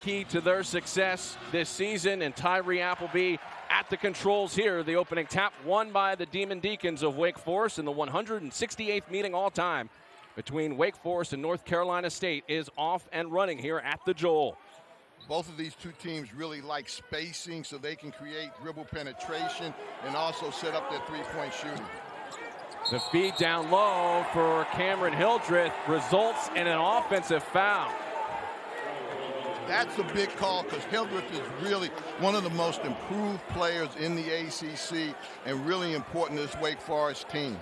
key to their success this season, and Tyree Appleby at the controls here. The opening tap won by the Demon Deacons of Wake Forest in the 168th meeting all time between Wake Forest and North Carolina State is off and running here at the Joel. Both of these two teams really like spacing so they can create dribble penetration and also set up their three-point shooting. The feed down low for Cameron Hildreth results in an offensive foul. That's a big call because Hildreth is really one of the most improved players in the ACC and really important to this Wake Forest team.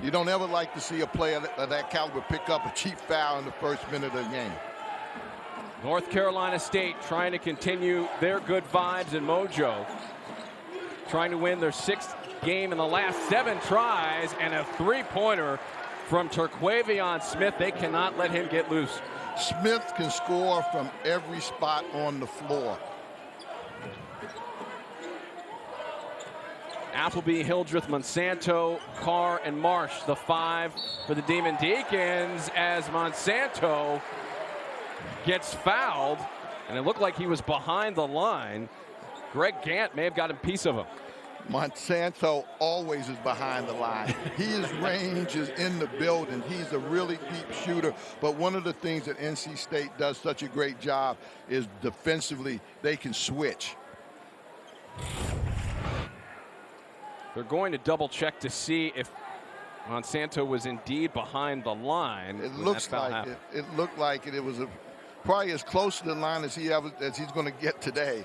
You don't ever like to see a player of that caliber pick up a cheap foul in the first minute of the game. North Carolina State trying to continue their good vibes and mojo. Trying to win their 6th game in the last 7 tries, and a three-pointer from Terquavion Smith. They cannot let him get loose. Smith can score from every spot on the floor. Appleby, Hildreth, Monsanto, Carr, and Marsh, the 5 for the Demon Deacons, as Monsanto gets fouled, and it looked like he was behind the line. Greg Gant may have got a piece of him. Monsanto always is behind the line. His range is in the building. He's a really deep shooter. But one of the things that NC State does such a great job is defensively, they can switch. They're going to double check to see if Monsanto was indeed behind the line. It looks like it. It looked like it. It was probably as close to the line as he's going to get today.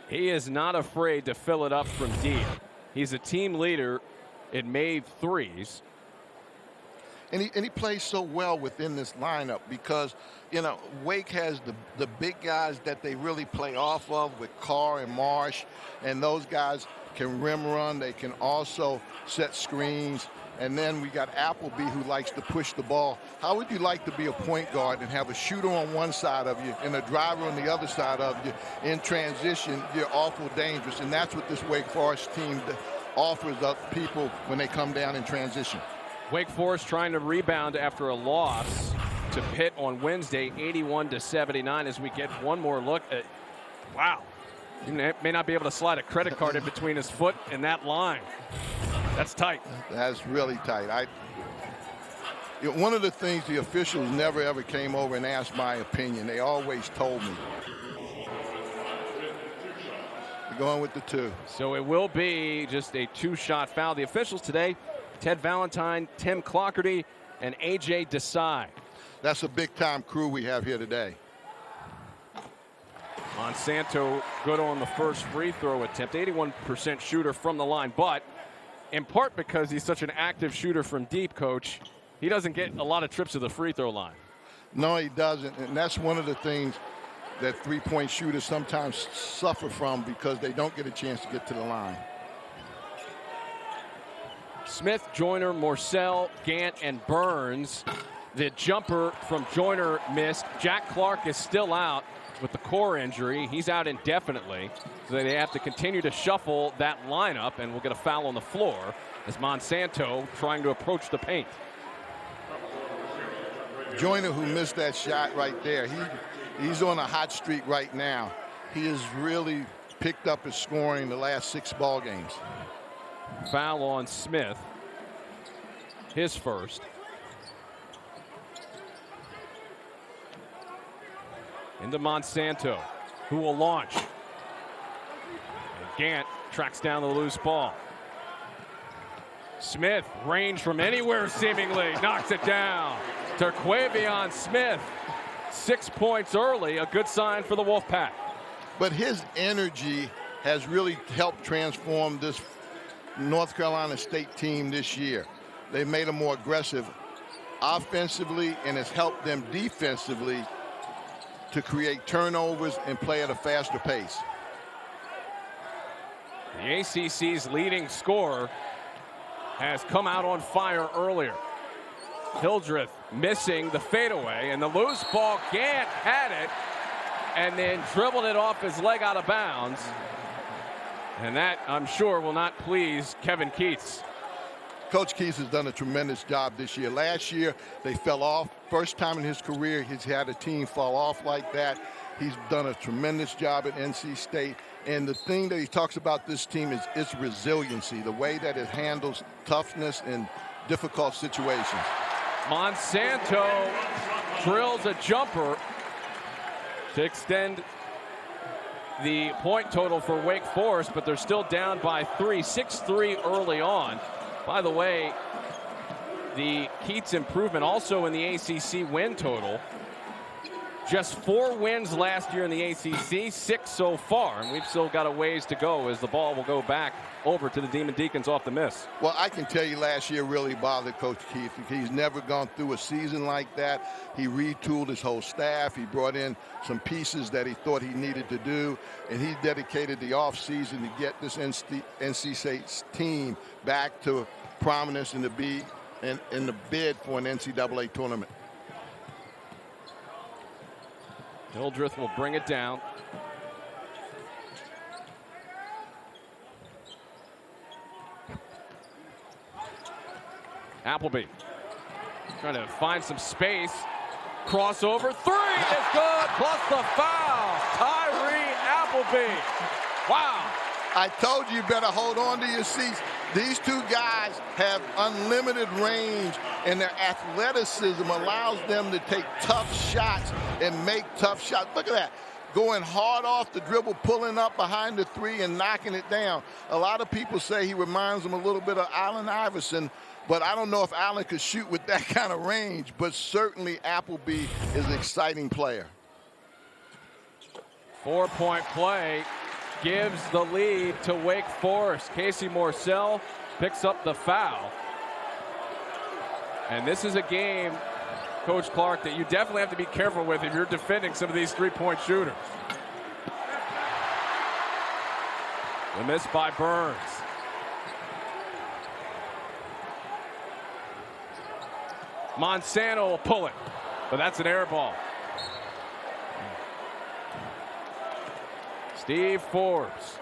He is not afraid to fill it up from deep. He's a team leader in made threes. And he plays so well within this lineup because, you know, Wake has the big guys that they really play off of with Carr and Marsh, and those guys can rim run. They can also set screens. And then we got Appleby, who likes to push the ball. How would you like to be a point guard and have a shooter on one side of you and a driver on the other side of you? In transition, you're awful dangerous, and that's what this Wake Forest team offers up people when they come down in transition. Wake Forest trying to rebound after a loss to Pitt on Wednesday, 81-79, as we get one more look at, wow. You may not be able to slide a credit card in between his foot and that line. That's tight. That's really tight. One of the things the officials never ever came over and asked my opinion. They always told me. They're going with the 2. So it will be just a 2-shot foul. The officials today, Ted Valentine, Tim Clockerty, and A.J. Desai. That's a big-time crew we have here today. Monsanto good on the first free throw attempt, 81% shooter from the line, but in part because he's such an active shooter from deep, Coach, he doesn't get a lot of trips to the free throw line. No, he doesn't, and that's one of the things that three-point shooters sometimes suffer from because they don't get a chance to get to the line. Smith, Joiner, Morsell, Gant, and Burns. The jumper from Joiner missed. Jack Clark is still out with the core injury. He's out indefinitely, so they have to continue to shuffle that lineup, and we'll get a foul on the floor as Monsanto trying to approach the paint. Joiner, who missed that shot right there, he's on a hot streak right now. He has really picked up his scoring the last 6 ball games. Foul on Smith, his first. Into Monsanto, who will launch. And Gant tracks down the loose ball. Smith, range from anywhere seemingly, knocks it down. Terquavion Smith, 6 points early, a good sign for the Wolfpack. But his energy has really helped transform this North Carolina State team this year. They made them more aggressive offensively, and it's helped them defensively to create turnovers and play at a faster pace. The ACC's leading scorer has come out on fire earlier. Hildreth missing the fadeaway, and the loose ball, Gant had it and then dribbled it off his leg out of bounds. And that, I'm sure, will not please Kevin Keats. Coach Keats has done a tremendous job this year. Last year, they fell off first time in his career he's had a team fall off like that. He's done a tremendous job at NC State. And the thing that he talks about this team is its resiliency, the way that it handles toughness in difficult situations. Monsanto drills a jumper to extend the point total for Wake Forest, but they're still down by 3, 6-3 early on. By the way, the Keats improvement also in the ACC win total. Just 4 wins last year in the ACC, 6 so far, and we've still got a ways to go as the ball will go back over to the Demon Deacons off the miss. Well, I can tell you last year really bothered Coach Keith. He's never gone through a season like that. He retooled his whole staff. He brought in some pieces that he thought he needed to do, and he dedicated the offseason to get this NC State's team back to prominence and to be in the bid for an NCAA tournament. Hildreth will bring it down. Appleby trying to find some space. Crossover, 3 is good, plus the foul. Tyree Appleby. Wow. I told you better hold on to your seats. These two guys have unlimited range, and their athleticism allows them to take tough shots and make tough shots. Look at that. Going hard off the dribble, pulling up behind the 3 and knocking it down. A lot of people say he reminds them a little bit of Allen Iverson, but I don't know if Allen could shoot with that kind of range, but certainly Appleby is an exciting player. 4-point play gives the lead to Wake Forest. Casey Morsell picks up the foul. And this is a game, Coach Clark, that you definitely have to be careful with if you're defending some of these 3-point shooters. The miss by Burns. Monsanto will pull it, but that's an air ball. Steve Forbes,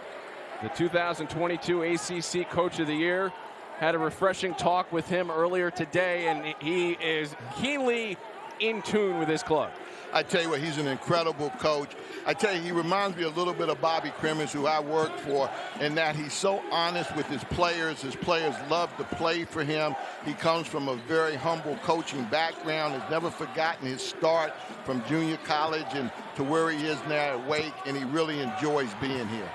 the 2022 ACC Coach of the Year, had a refreshing talk with him earlier today, and he is keenly in tune with his club. I tell you what, he's an incredible coach. I tell you, he reminds me a little bit of Bobby Crimmins, who I worked for, in that he's so honest with his players. His players love to play for him. He comes from a very humble coaching background, has never forgotten his start from junior college and to where he is now at Wake, and he really enjoys being here.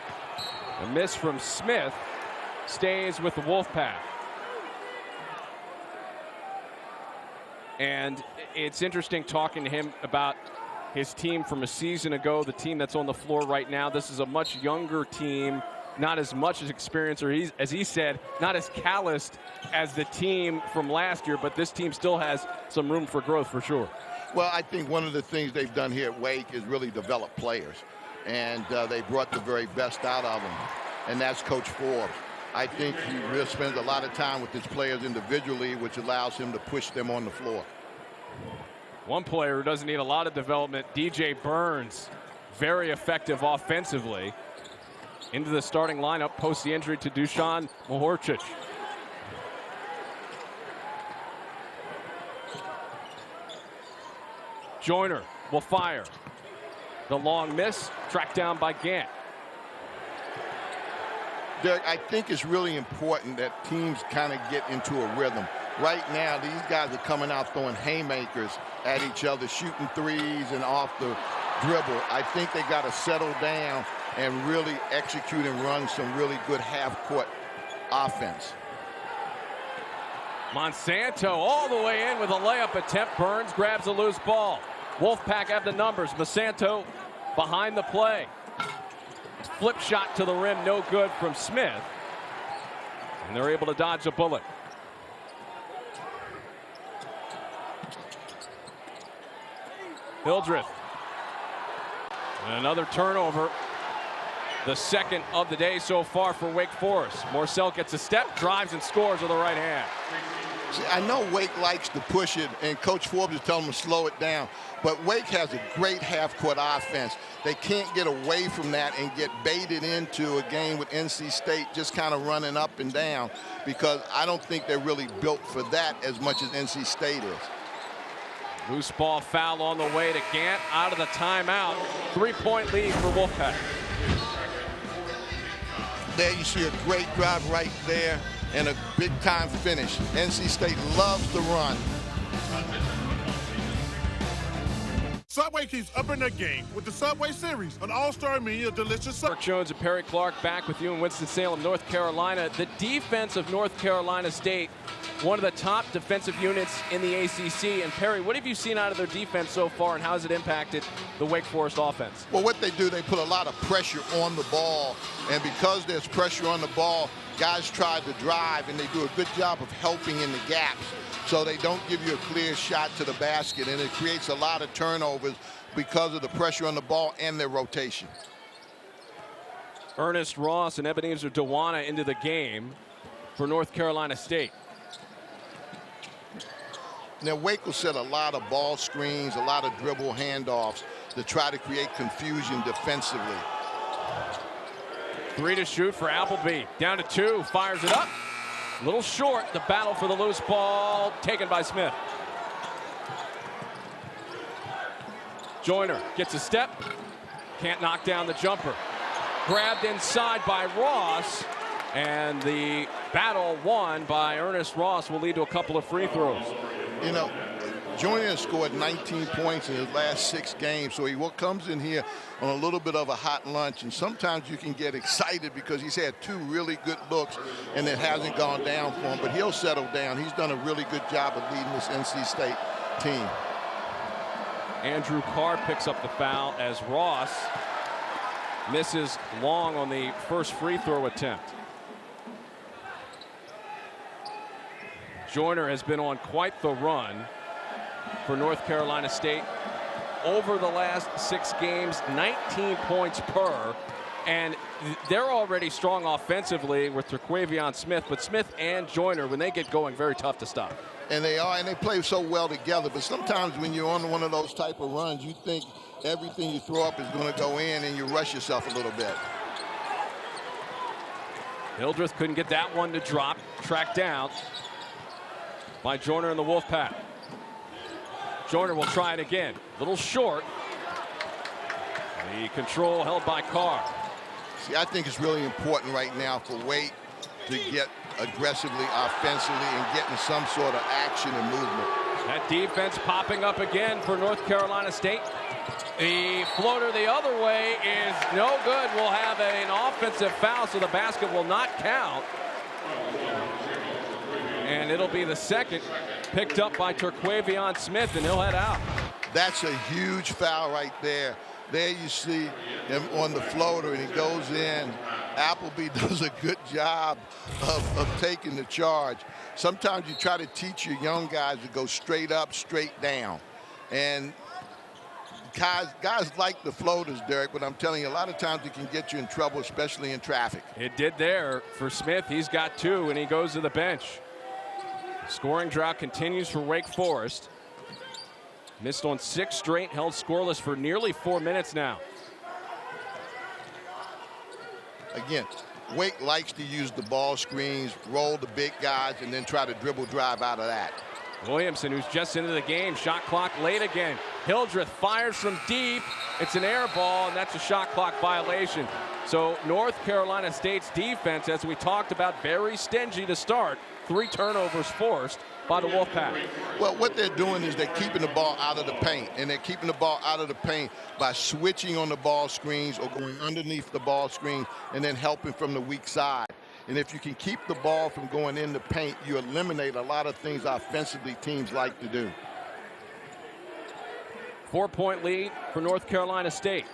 A miss from Smith stays with the Wolfpack. And it's interesting talking to him about his team from a season ago, the team that's on the floor right now. This is a much younger team, not as much experience, or as he said, not as calloused as the team from last year, but this team still has some room for growth for sure. Well, I think one of the things they've done here at Wake is really develop players, and they brought the very best out of them, and that's Coach Forbes. I think he really spends a lot of time with his players individually, which allows him to push them on the floor. One player who doesn't need a lot of development, DJ Burns, very effective offensively. Into the starting lineup post the injury to Dusan Mahorcic. Joiner will fire. The long miss, tracked down by Gant. Derek, I think it's really important that teams kind of get into a rhythm. Right now, these guys are coming out throwing haymakers at each other, shooting threes and off the dribble. I think they got to settle down and really execute and run some really good half-court offense. Monsanto all the way in with a layup attempt. Burns grabs a loose ball. Wolfpack have the numbers. Monsanto behind the play. Flip shot to the rim, no good from Smith. And they're able to dodge a bullet. Hildreth. And another turnover. The second of the day so far for Wake Forest. Morsell gets a step, drives and scores with the right hand. See, I know Wake likes to push it, and Coach Forbes is telling them to slow it down. But Wake has a great half-court offense. They can't get away from that and get baited into a game with NC State just kind of running up and down, because I don't think they're really built for that as much as NC State is. Loose ball foul on the way to Gant out of the timeout. 3-point lead for Wolfpack. There you see a great drive right there and a big time finish. NC State loves to run. Subway keeps upping their game with the Subway Series, an all-star menu of delicious. Mark Jones and Perry Clark back with you in Winston-Salem, North Carolina. The defense of North Carolina State, one of the top defensive units in the ACC. And Perry, what have you seen out of their defense so far, and how has it impacted the Wake Forest offense? Well, what they do, they put a lot of pressure on the ball, and because there's pressure on the ball, guys try to drive, and they do a good job of helping in the gaps, so they don't give you a clear shot to the basket, and it creates a lot of turnovers because of the pressure on the ball and their rotation. Ernest Ross and Ebenezer Dewana into the game for North Carolina State. Now, Wake will set a lot of ball screens, a lot of dribble handoffs to try to create confusion defensively. 3 to shoot for Appleby. Down to 2, fires it up. A little short. The battle for the loose ball taken by Smith. Joiner gets a step. Can't knock down the jumper. Grabbed inside by Ross. And the battle won by Ernest Ross will lead to a couple of free throws. You know, Joiner scored 19 points in his last 6 games, so he comes in here on a little bit of a hot lunch, and sometimes you can get excited because he's had 2 really good looks and it hasn't gone down for him, but he'll settle down. He's done a really good job of leading this NC State team. Andrew Carr picks up the foul as Ross misses long on the first free throw attempt. Joiner has been on quite the run for North Carolina State. Over the last 6 games, 19 points per. And they're already strong offensively with Terquavion Smith, but Smith and Joiner, when they get going, very tough to stop. And they are, and they play so well together. But sometimes when you're on one of those type of runs, you think everything you throw up is going to go in, and you rush yourself a little bit. Hildreth couldn't get that one to drop. Tracked down by Joiner and the Wolfpack. Joiner will try it again. Little short. The control held by Carr. See, I think it's really important right now for Wake to get aggressively offensively and getting some sort of action and movement. That defense popping up again for North Carolina State. The floater the other way is no good. We'll have an offensive foul, so the basket will not count. And it'll be the second, picked up by Terquavion Smith, and he'll head out. That's a huge foul right there. There you see him on the floater, and he goes in. Appleby does a good job of taking the charge. Sometimes you try to teach your young guys to go straight up, straight down. And guys like the floaters, Derek, but I'm telling you, a lot of times it can get you in trouble, especially in traffic. It did there for Smith. He's got 2, and he goes to the bench. Scoring drought continues for Wake Forest. Missed on 6 straight, held scoreless for nearly 4 minutes now. Again, Wake likes to use the ball screens, roll the big guys, and then try to dribble drive out of that. Williamson, who's just into the game, shot clock late again. Hildreth fires from deep. It's an air ball, and that's a shot clock violation. So North Carolina State's defense, as we talked about, very stingy to start. 3 turnovers forced by the Wolfpack. Well, what they're doing is they're keeping the ball out of the paint, and they're keeping the ball out of the paint by switching on the ball screens or going underneath the ball screen and then helping from the weak side. And if you can keep the ball from going in the paint, you eliminate a lot of things offensively teams like to do. 4-point lead for North Carolina State.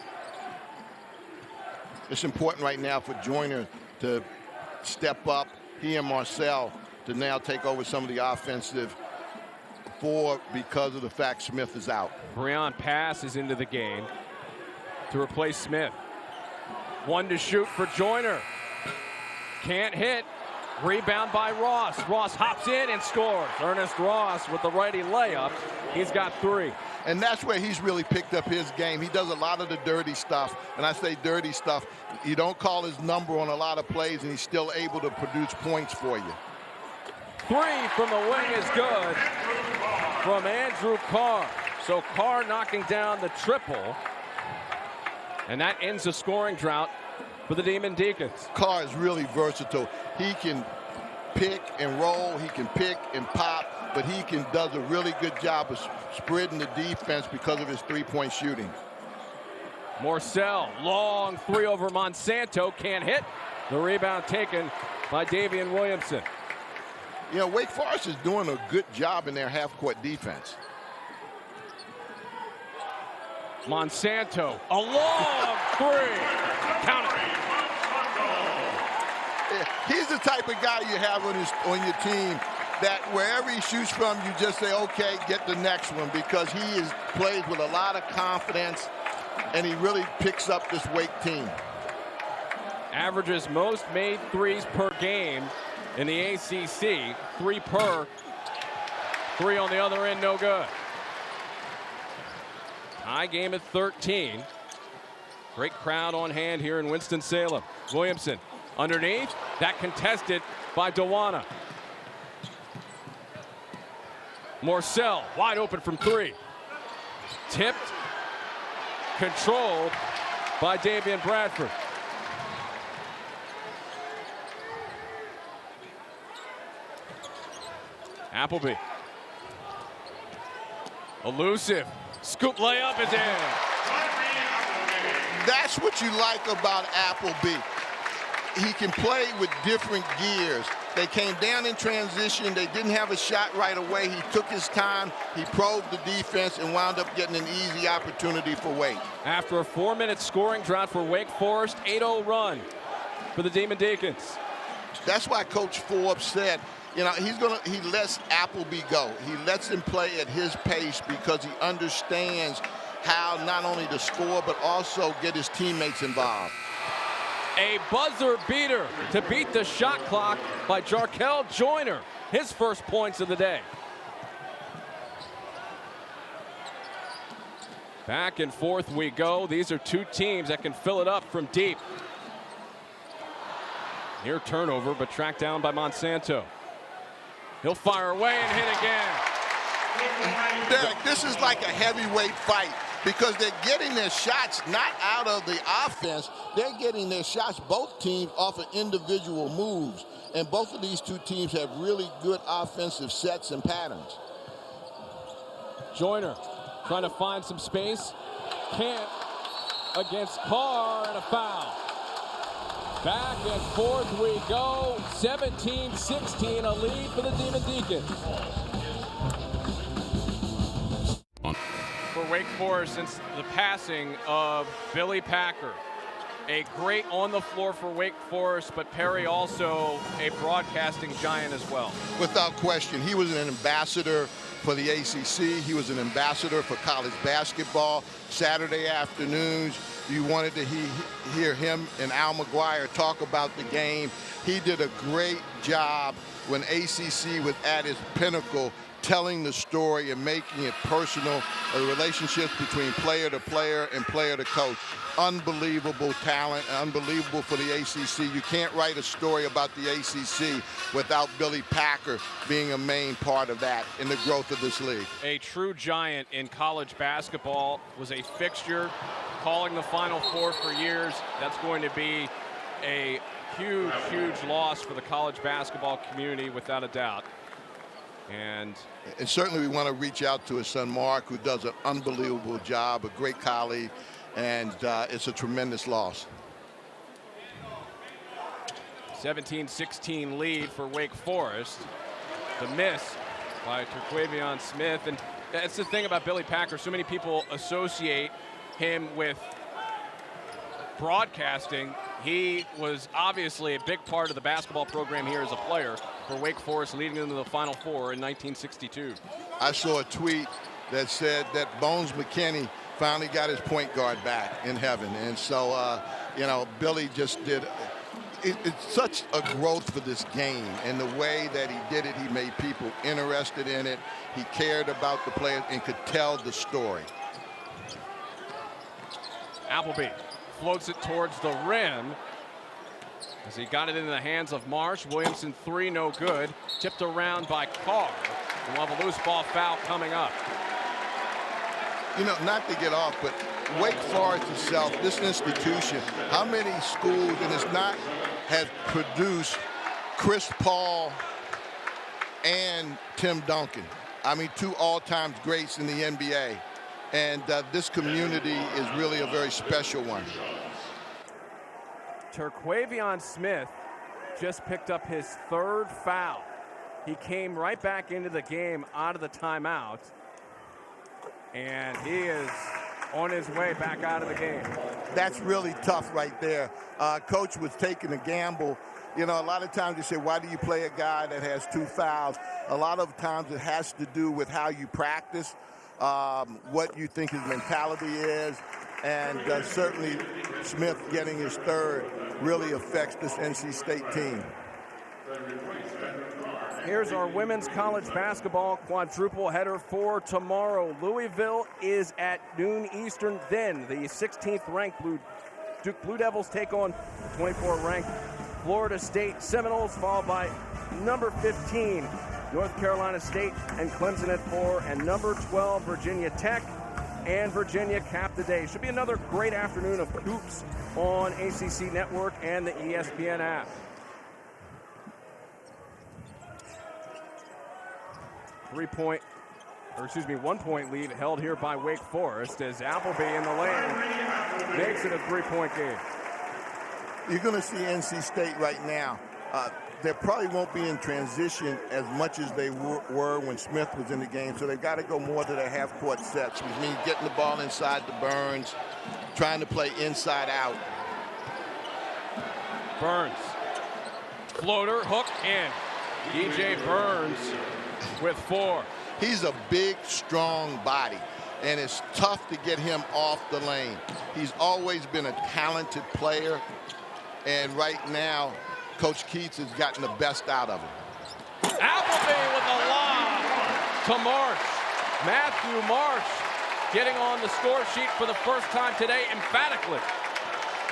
It's important right now for Joiner to step up, he and Marcel, to now take over some of the offensive because of the fact Smith is out. Breon Pass is into the game to replace Smith. 1 to shoot for Joiner. Can't hit. Rebound by Ross. Ross hops in and scores. Ernest Ross with the righty layup. He's got 3. And that's where he's really picked up his game. He does a lot of the dirty stuff. And I say dirty stuff. You don't call his number on a lot of plays, and he's still able to produce points for you. 3 from the wing is good from Andrew Carr. So Carr knocking down the triple. And that ends the scoring drought for the Demon Deacons. Carr is really versatile. He can pick and roll. He can pick and pop. But he does a really good job of spreading the defense because of his three-point shooting. Morcell, long three over Monsanto, can't hit. The rebound taken by Davian Williamson. You know, Wake Forest is doing a good job in their half-court defense. Monsanto, a long three. Count it. Yeah, he's the type of guy you have on your team that wherever he shoots from, you just say, okay, get the next one, because he plays with a lot of confidence, and he really picks up this Wake team. Averages most made threes per game in the ACC. 3 per. 3 on the other end, no good. High game at 13. Great crowd on hand here in Winston-Salem. Williamson underneath. That contested by Dewana. Morcell wide open from 3. Tipped. Controlled by Davian Bradford. Appleby. Elusive. Scoop layup is in. That's what you like about Appleby. He can play with different gears. They came down in transition. They didn't have a shot right away. He took his time. He probed the defense and wound up getting an easy opportunity for Wake. After a 4-minute scoring drought for Wake Forest, 8-0 run for the Demon Deacons. That's why Coach Forbes said, you know, he lets Appleby go. He lets him play at his pace because he understands how not only to score but also get his teammates involved. A buzzer beater to beat the shot clock by Jarkel Joiner. His first points of the day. Back and forth we go. These are two teams that can fill it up from deep. Near turnover, but tracked down by Monsanto. He'll fire away and hit again. Derek, this is like a heavyweight fight because they're getting their shots not out of the offense. They're getting their shots, both teams, off of individual moves. And both of these two teams have really good offensive sets and patterns. Joiner trying to find some space. Can't against Carr, and a foul. Back and forth we go. 17-16, a lead for the Demon Deacons. For Wake Forest, since the passing of Billy Packer. A great on the floor for Wake Forest, but Perry also a broadcasting giant as well. Without question, he was an ambassador for the ACC. He was an ambassador for college basketball. Saturday afternoons, you wanted to hear him and Al McGuire talk about the game. He did a great job when ACC was at its pinnacle, telling the story and making it personal, the relationships between player to player and player to coach. Unbelievable talent, unbelievable for the ACC. You can't write a story about the ACC without Billy Packer being a main part of that in the growth of this league. A true giant in college basketball, was a fixture, calling the Final Four for years. That's going to be a huge, huge loss for the college basketball community, without a doubt. And certainly we want to reach out to his son Mark, who does an unbelievable job, a great colleague, and it's a tremendous loss. 17-16 lead for Wake Forest. The miss by Terquavion Smith. And that's the thing about Billy Packer. So many people associate him with broadcasting. He was obviously a big part of the basketball program here as a player for Wake Forest, leading them to the Final Four in 1962. I saw a tweet that said that Bones McKinney finally got his point guard back in heaven. And so, you know, Billy just did. It's such a growth for this game, and the way that he did it, he made people interested in it. He cared about the players and could tell the story. Appleby floats it towards the rim as he got it into the hands of Marsh. Williamson, 3, no good. Tipped around by Carr. We'll have a loose ball foul coming up. You know, not to get off, but Wake Forest itself, this institution, how many schools, and it's not, has produced Chris Paul and Tim Duncan. I mean, two all-time greats in the NBA. And this community is really a very special one. Terquavion Smith just picked up his third foul. He came right back into the game out of the timeout. And he is on his way back out of the game. That's really tough right there. Coach was taking a gamble. You know, a lot of times you say, why do you play a guy that has 2 fouls? A lot of times it has to do with how you practice, what you think his mentality is, and certainly Smith getting his third really affects this NC State team. Here's our women's college basketball quadruple header for tomorrow. Louisville is at noon Eastern. Then the 16th ranked Duke Blue Devils take on 24th ranked Florida State Seminoles, followed by number 15 North Carolina State and Clemson at 4, and number 12 Virginia Tech and Virginia cap the day. Should be another great afternoon of hoops on ACC Network and the ESPN app. 1 point lead held here by Wake Forest as Appleby in the lane makes it a 3-point game. You're going to see NC State right now. They probably won't be in transition as much as they were when Smith was in the game, so they've got to go more to their half-court sets, which means getting the ball inside the Burns, trying to play inside out. Burns, floater, hook in. DJ Burns with 4. He's a big, strong body, and it's tough to get him off the lane. He's always been a talented player, and right now, Coach Keats has gotten the best out of him. Appleby with a lob to Marsh. Matthew Marsh getting on the score sheet for the first time today emphatically.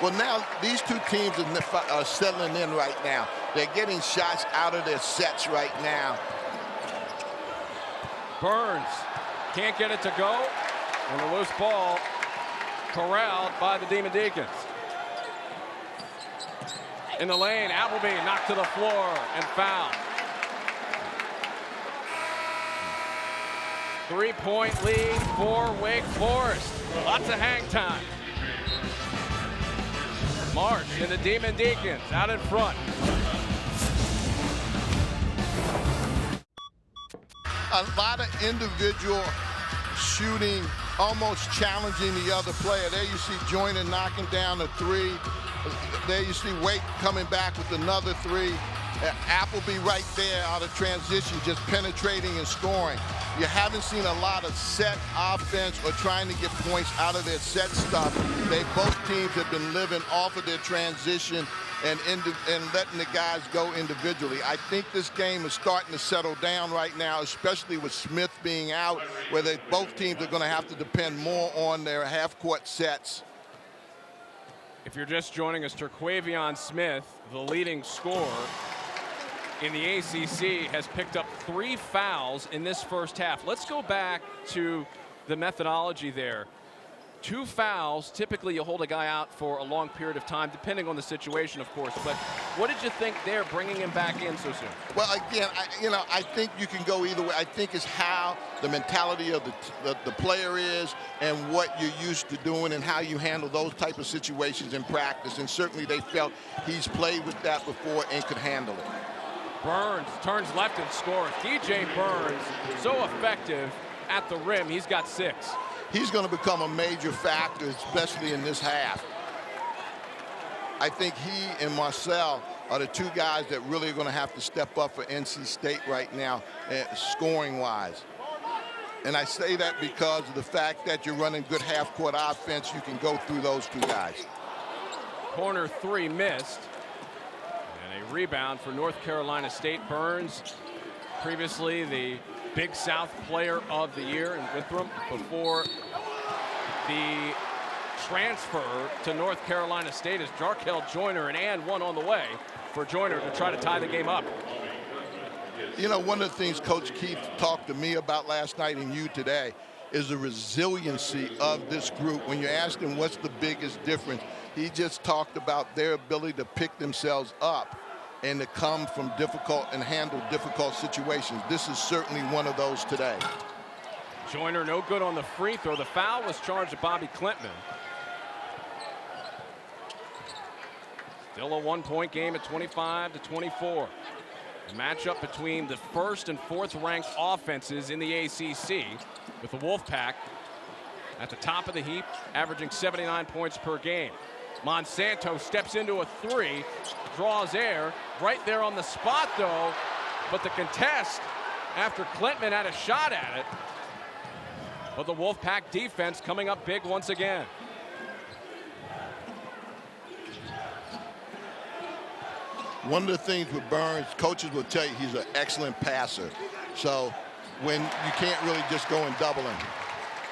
Well, now these two teams are settling in right now. They're getting shots out of their sets right now. Burns can't get it to go, and the loose ball corralled by the Demon Deacons. In the lane, Appleby knocked to the floor and fouled. 3-point lead for Wake Forest. Lots of hang time. Marsh and the Demon Deacons out in front. A lot of individual shooting, almost challenging the other player. There you see Joiner knocking down a 3. There you see Wake coming back with another 3. Appleby right there out of transition, just penetrating and scoring. You haven't seen a lot of set offense or trying to get points out of their set stuff. Both teams have been living off of their transition and letting the guys go individually. I think this game is starting to settle down right now, especially with Smith being out, where both teams are going to have to depend more on their half-court sets. If you're just joining us, Terquavion Smith, the leading scorer in the ACC, has picked up 3 fouls in this first half. Let's go back to the methodology there. 2 fouls, typically you hold a guy out for a long period of time, depending on the situation, of course. But what did you think there, bringing him back in so soon? Well, again, I think you can go either way. I think it's how the mentality of the player is and what you're used to doing and how you handle those type of situations in practice. And certainly they felt he's played with that before and could handle it. Burns turns left and scores. DJ Burns, so effective at the rim. He's got 6. He's going to become a major factor, especially in this half. I think he and Marcel are the 2 guys that really are going to have to step up for NC State right now, scoring-wise. And I say that because of the fact that you're running good half-court offense. You can go through those 2 guys. Corner 3 missed. And a rebound for North Carolina State. Burns, previously the Big South Player of the Year in Winthrop, before the transfer to North Carolina State is Jarkel Joiner, and one on the way for Joiner to try to tie the game up. You know, one of the things Coach Keith talked to me about last night and you today is the resiliency of this group. When you asked him what's the biggest difference, he just talked about their ability to pick themselves up and to come from difficult and handle difficult situations. This is certainly one of those today. Joiner no good on the free throw. The foul was charged to Bobby Klintman. Still a 1-point game at 25-24. A matchup between the first and fourth ranked offenses in the ACC, with the Wolfpack at the top of the heap, averaging 79 points per game. Monsanto steps into a three, draws air, right there on the spot though, but the contest after Klintman had a shot at it. But the Wolfpack defense coming up big once again. One of the things with Burns, coaches will tell you he's an excellent passer. So when you can't really just go and double him.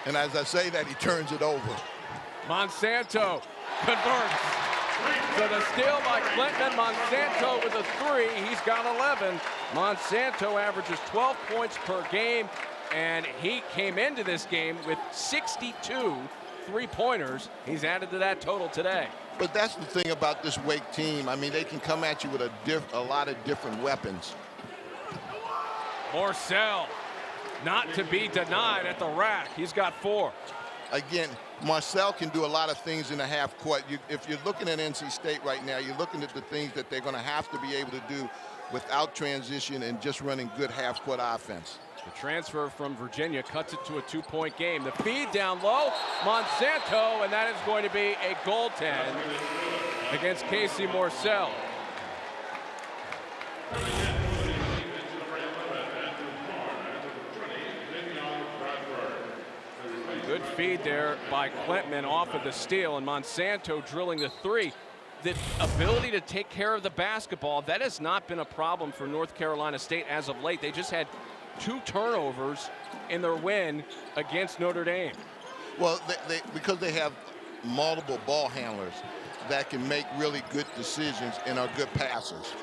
And as I say that, he turns it over. Monsanto converts. So the steal by Klintman. Monsanto with a three. He's got 11. Monsanto averages 12 points per game, and he came into this game with 62 three-pointers. He's added to that total today. But that's the thing about this Wake team. I mean, they can come at you with a lot of different weapons. Morsell, not to be denied at the rack. He's got 4. Again, Marcel can do a lot of things in the half court. If you're looking at NC State right now, you're looking at the things that they're going to have to be able to do without transition and just running good half-court offense. The transfer from Virginia cuts it to a 2-point game. The feed down low, Monsanto, and that is going to be a goaltend against Casey Morsell. Good feed there by Klintman off of the steal, and Monsanto drilling the three. The ability to take care of the basketball, that has not been a problem for North Carolina State as of late. They just had 2 turnovers in their win against Notre Dame. Well, because they have multiple ball handlers that can make really good decisions and are good passers.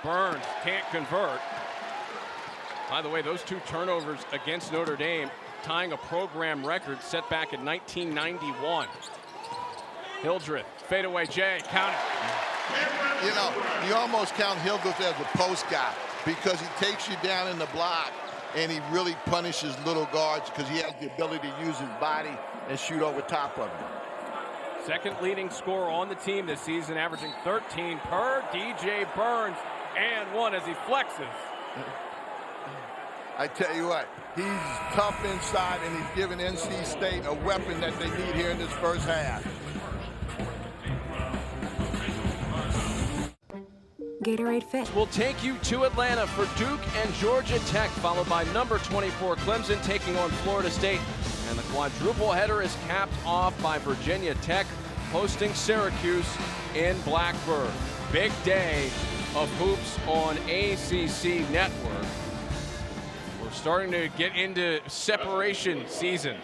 Burns can't convert. By the way, those 2 turnovers against Notre Dame, tying a program record set back in 1991. Hildreth, fadeaway J, count it. You know, you almost count Hildreth as a post guy because he takes you down in the block and he really punishes little guards because he has the ability to use his body and shoot over top of him. Second leading scorer on the team this season, averaging 13 per. DJ Burns, and 1 as he flexes. I tell you what, he's tough inside and he's giving NC State a weapon that they need here in this first half. Gatorade Fit. We'll take you to Atlanta for Duke and Georgia Tech, followed by number 24 Clemson taking on Florida State. And the quadruple header is capped off by Virginia Tech hosting Syracuse in Blacksburg. Big day of hoops on ACC Network. We're starting to get into separation season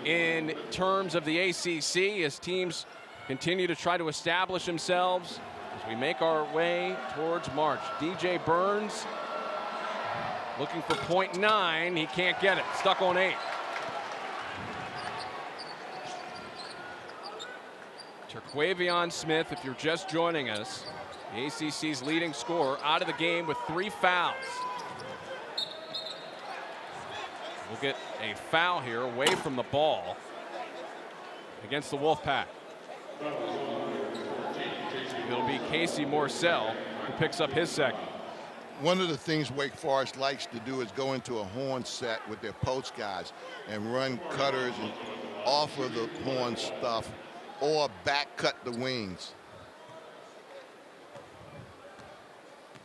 in terms of the ACC as teams continue to try to establish themselves as we make our way towards March. DJ Burns looking for .9. He can't get it. Stuck on 8. Terquavion Smith, if you're just joining us, the ACC's leading scorer, out of the game with 3 fouls. We'll get a foul here away from the ball against the Wolfpack. It'll be Casey Morsell who picks up his second. One of the things Wake Forest likes to do is go into a horn set with their post guys and run cutters and offer the horn stuff or back cut the wings.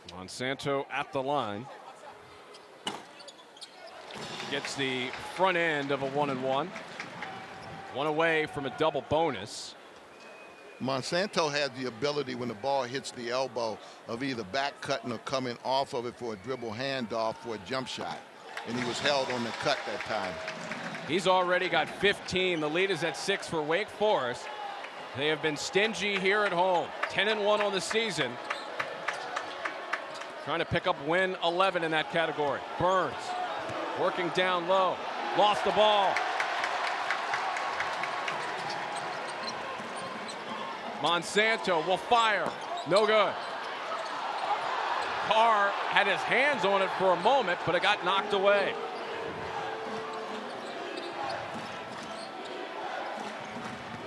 Monsanto at the line. Gets the front end of a 1-and-1. 1 away from a double bonus. Monsanto has the ability when the ball hits the elbow of either back cutting or coming off of it for a dribble handoff for a jump shot. And he was held on the cut that time. He's already got 15. The lead is at 6 for Wake Forest. They have been stingy here at home. 10-1 on the season. Trying to pick up win 11 in that category. Burns working down low. Lost the ball. Monsanto will fire. No good. Carr had his hands on it for a moment, but it got knocked away.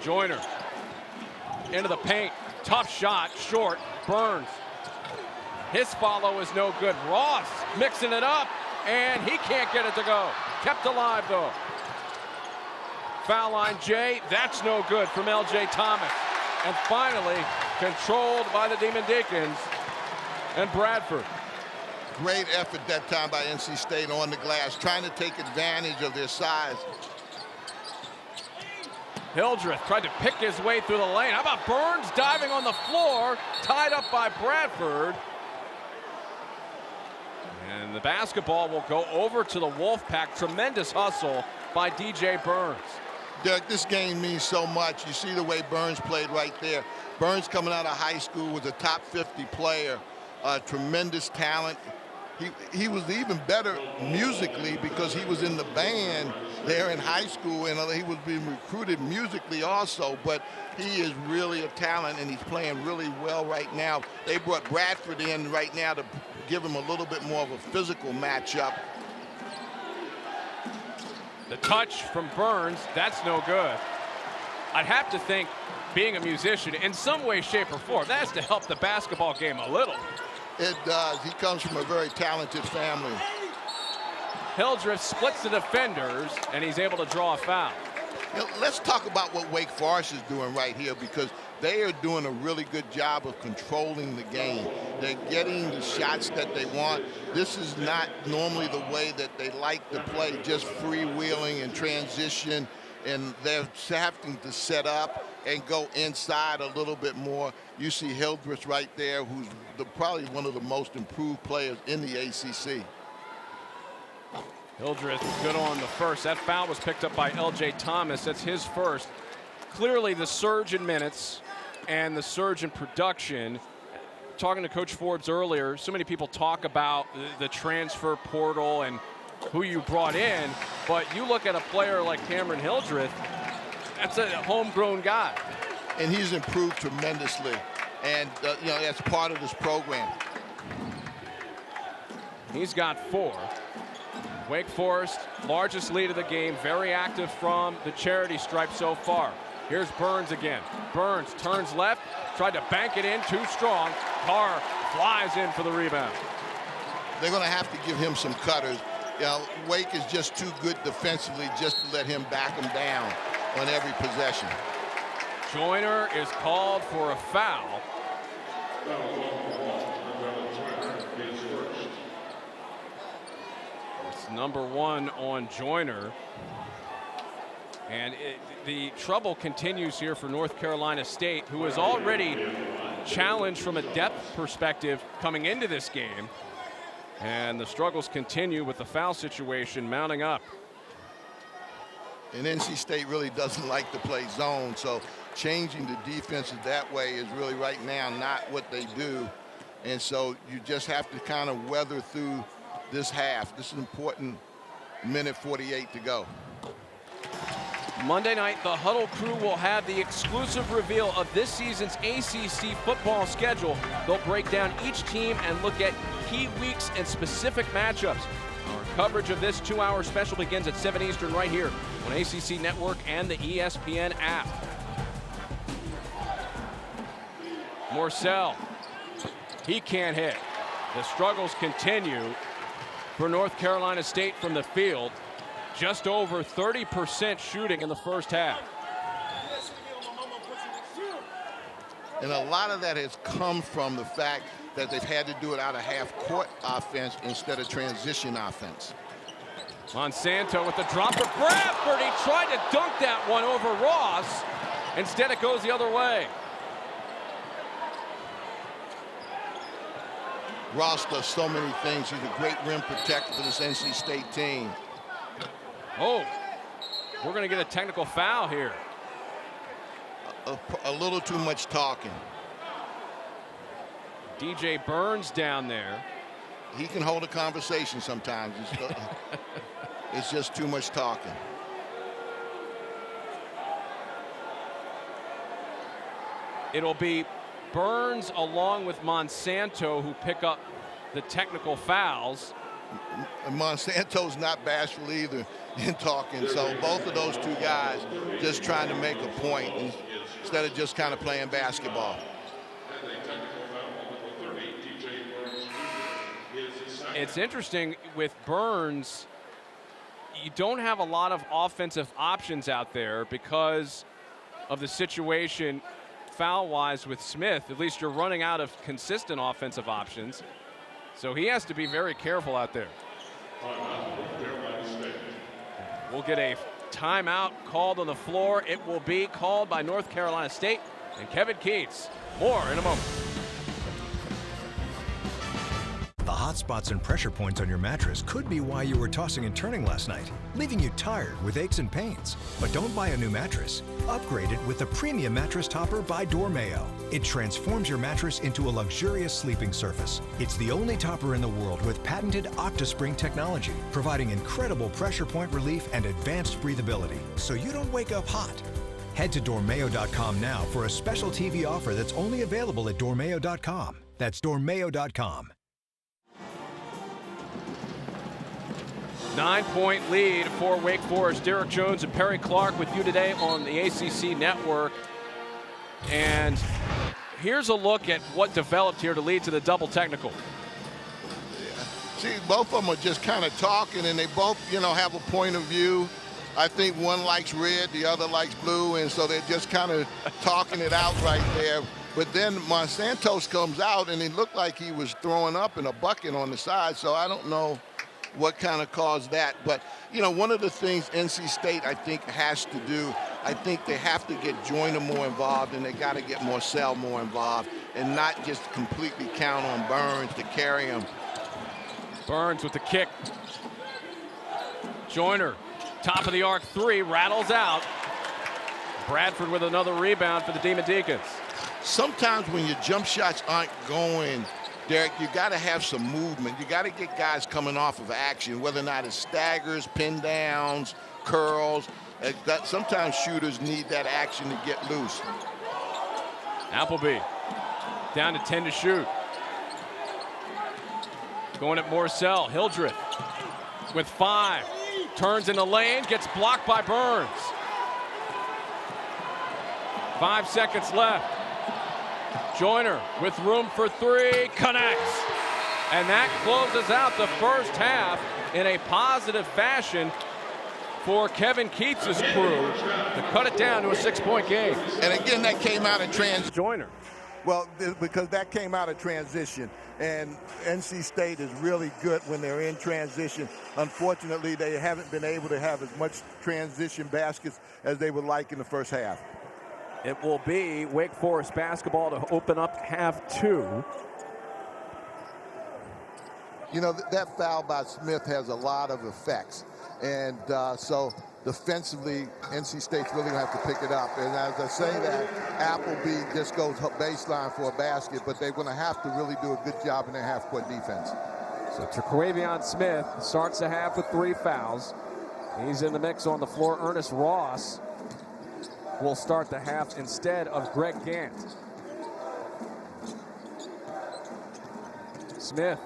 Joiner into the paint. Tough shot, short. Burns. His follow is no good. Ross mixing it up, and he can't get it to go. Kept alive, though. Foul line, Jay. That's no good from L.J. Thomas. And finally, controlled by the Demon Deacons and Bradford. Great effort that time by NC State on the glass, trying to take advantage of their size. Hildreth tried to pick his way through the lane. How about Burns diving on the floor, tied up by Bradford. And the basketball will go over to the Wolfpack. Tremendous hustle by DJ Burns. Derek, this game means so much. You see the way Burns played right there. Burns coming out of high school was a top 50 player, tremendous talent. He was even better musically because he was in the band there in high school, and he was being recruited musically also, but he is really a talent, and he's playing really well right now. They brought Bradford in right now to give him a little bit more of a physical matchup. The touch from Burns, that's no good. I'd have to think, being a musician, in some way, shape, or form, that has to help the basketball game a little. It does. He comes from a very talented family. Hildreth splits the defenders, and he's able to draw a foul. You know, let's talk about what Wake Forest is doing right here, because they are doing a really good job of controlling the game. They're getting the shots that they want. This is not normally the way that they like to play, just freewheeling and transition, and they're having to set up and go inside a little bit more. You see Hildreth right there, who's probably one of the most improved players in the ACC. Hildreth good on the first. That foul was picked up by L.J. Thomas. That's his first. Clearly the surge in minutes and the surge in production. Talking to Coach Forbes earlier, so many people talk about the transfer portal and who you brought in, but you look at a player like Cameron Hildreth, that's a homegrown guy. And he's improved tremendously, and you know, that's part of this program. He's got 4. Wake Forest, largest lead of the game, very active from the charity stripe so far. Here's Burns again. Burns turns left, tried to bank it in, too strong. Carr flies in for the rebound. They're going to have to give him some cutters. You know, Wake is just too good defensively just to let him back him down on every possession. Joiner is called for a foul. It's number 1 on Joiner. And the trouble continues here for North Carolina State, who is already challenged from a depth perspective coming into this game. And the struggles continue with the foul situation mounting up. And NC State really doesn't like to play zone, so changing the defenses that way is really right now not what they do. And so you just have to kind of weather through this half. This is important. Minute 48 to go. Monday night, the Huddle crew will have the exclusive reveal of this season's ACC football schedule. They'll break down each team and look at key weeks and specific matchups. Our coverage of this 2-hour special begins at 7 Eastern right here on ACC Network and the ESPN app. Morsell, he can't hit. The struggles continue for North Carolina State from the field. Just over 30% shooting in the first half. And a lot of that has come from the fact that they've had to do it out of half-court offense instead of transition offense. Monsanto with the drop for Bradford. He tried to dunk that one over Ross. Instead, it goes the other way. Ross does so many things. He's a great rim protector for this NC State team. Oh, we're going to get a technical foul here. A little too much talking. DJ Burns down there. He can hold a conversation sometimes. It's just too much talking. It'll be Burns along with Monsanto who pick up the technical fouls. Monsanto's not bashful either in talking, so both of those two guys just trying to make a point instead of just kind of playing basketball. It's interesting with Burns, you don't have a lot of offensive options out there because of the situation foul-wise with Smith. At least you're running out of consistent offensive options. So he has to be very careful out there. We'll get a timeout called on the floor. It will be called by North Carolina State and Kevin Keatts. More in a moment. The hot spots and pressure points on your mattress could be why you were tossing and turning last night, leaving you tired with aches and pains. But don't buy a new mattress. Upgrade it with the premium mattress topper by Dormeo. It transforms your mattress into a luxurious sleeping surface. It's the only topper in the world with patented OctaSpring technology, providing incredible pressure point relief and advanced breathability, so you don't wake up hot. Head to Dormeo.com now for a special TV offer that's only available at Dormeo.com. That's Dormeo.com. 9-point lead for Wake Forest. Derek Jones and Perry Clark with you today on the ACC Network. And here's a look at what developed here to lead to the double technical. Yeah. See, both of them are just kind of talking, and they both, have a point of view. I think one likes red, the other likes blue, and so they're just kind of talking it out right there. But then Monsanto comes out, and it looked like he was throwing up in a bucket on the side, so I don't know what kind of caused that. But, one of the things NC State, I think, has to do, I think they have to get Joiner more involved, and they got to get Morsell more involved and not just completely count on Burns to carry him. Burns with the kick. Joiner, top of the arc three, rattles out. Bradford with another rebound for the Demon Deacons. Sometimes when your jump shots aren't going, Derek, you got to have some movement. You got to get guys coming off of action, whether or not it's staggers, pin downs, curls. Sometimes shooters need that action to get loose. Appleby down to 10 to shoot. Going at Morsell. Hildreth with 5. Turns in the lane, gets blocked by Burns. 5 seconds left. Joiner with room for 3, connects. And that closes out the first half in a positive fashion for Kevin Keatts' crew to cut it down to a 6-point game. And again, that came out of Joiner. Well, because that came out of transition, and NC State is really good when they're in transition. Unfortunately, they haven't been able to have as much transition baskets as they would like in the first half. It will be Wake Forest basketball to open up half 2. That foul by Smith has a lot of effects. And so defensively, NC State's really going to have to pick it up. And as I say that, Appleby just goes baseline for a basket, but they're going to have to really do a good job in their half-court defense. So Terquavion Smith starts the half with 3 fouls. He's in the mix on the floor. Ernest Ross will start the half instead of Greg Gant. Smith,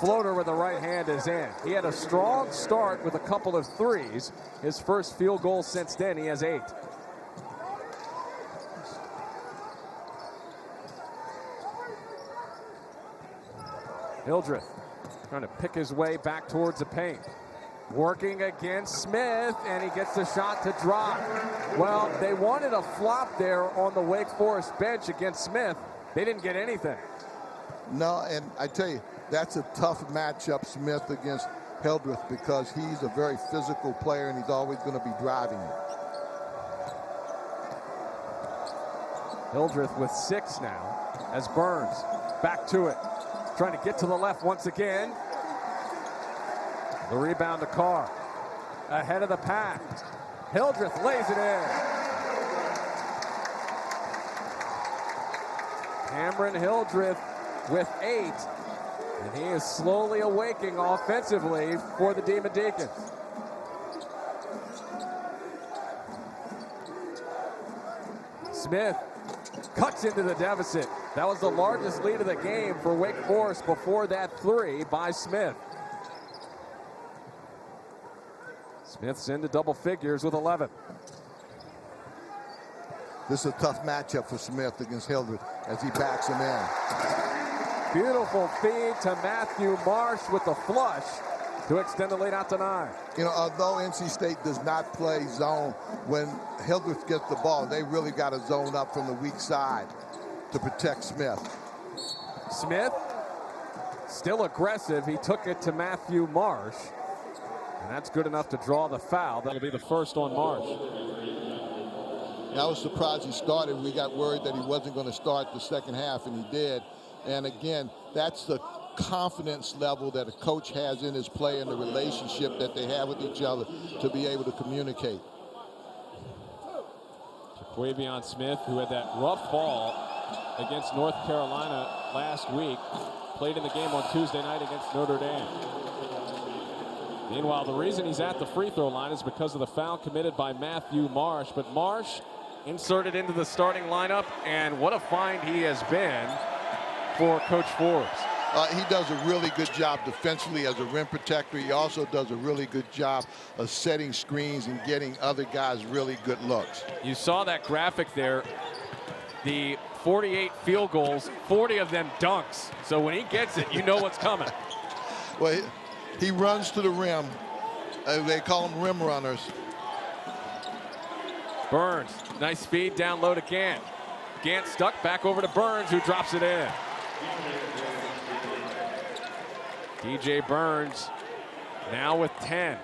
floater with the right hand is in. He had a strong start with a couple of threes. His first field goal since then, he has 8. Hildreth trying to pick his way back towards the paint. Working against Smith, and he gets the shot to drop. Well, they wanted a flop there on the Wake Forest bench against Smith. They didn't get anything. No, and I tell you, that's a tough matchup, Smith against Hildreth, because he's a very physical player, and he's always going to be driving you. Hildreth with 6 now as Burns back to it. Trying to get to the left once again. The rebound to Carr. Ahead of the pack. Hildreth lays it in. Cameron Hildreth with 8. And he is slowly awaking offensively for the Demon Deacons. Smith cuts into the deficit. That was the largest lead of the game for Wake Forest before that three by Smith. Smith's into double figures with 11. This is a tough matchup for Smith against Hildreth as he backs him in. Beautiful feed to Matthew Marsh with the flush to extend the lead out to 9. You know, although NC State does not play zone, when Hildreth gets the ball, they really got to zone up from the weak side to protect Smith. Smith, still aggressive. He took it to Matthew Marsh. And that's good enough to draw the foul. That'll be the first on Marsh. I was surprised he started. We got worried that he wasn't going to start the second half, and he did. And again, that's the confidence level that a coach has in his play and the relationship that they have with each other to be able to communicate. Terquavion Smith, who had that rough ball against North Carolina last week, played in the game on Tuesday night against Notre Dame. Meanwhile, the reason he's at the free throw line is because of the foul committed by Matthew Marsh. But Marsh inserted into the starting lineup, and what a find he has been for Coach Forbes. He does a really good job defensively as a rim protector. He also does a really good job of setting screens and getting other guys really good looks. You saw that graphic there. The 48 field goals, 40 of them dunks. So when he gets it, you know what's coming. Well, he runs to the rim. They call them rim runners. Burns, nice speed down low to Gant. Gant stuck back over to Burns, who drops it in. DJ Burns now with 10.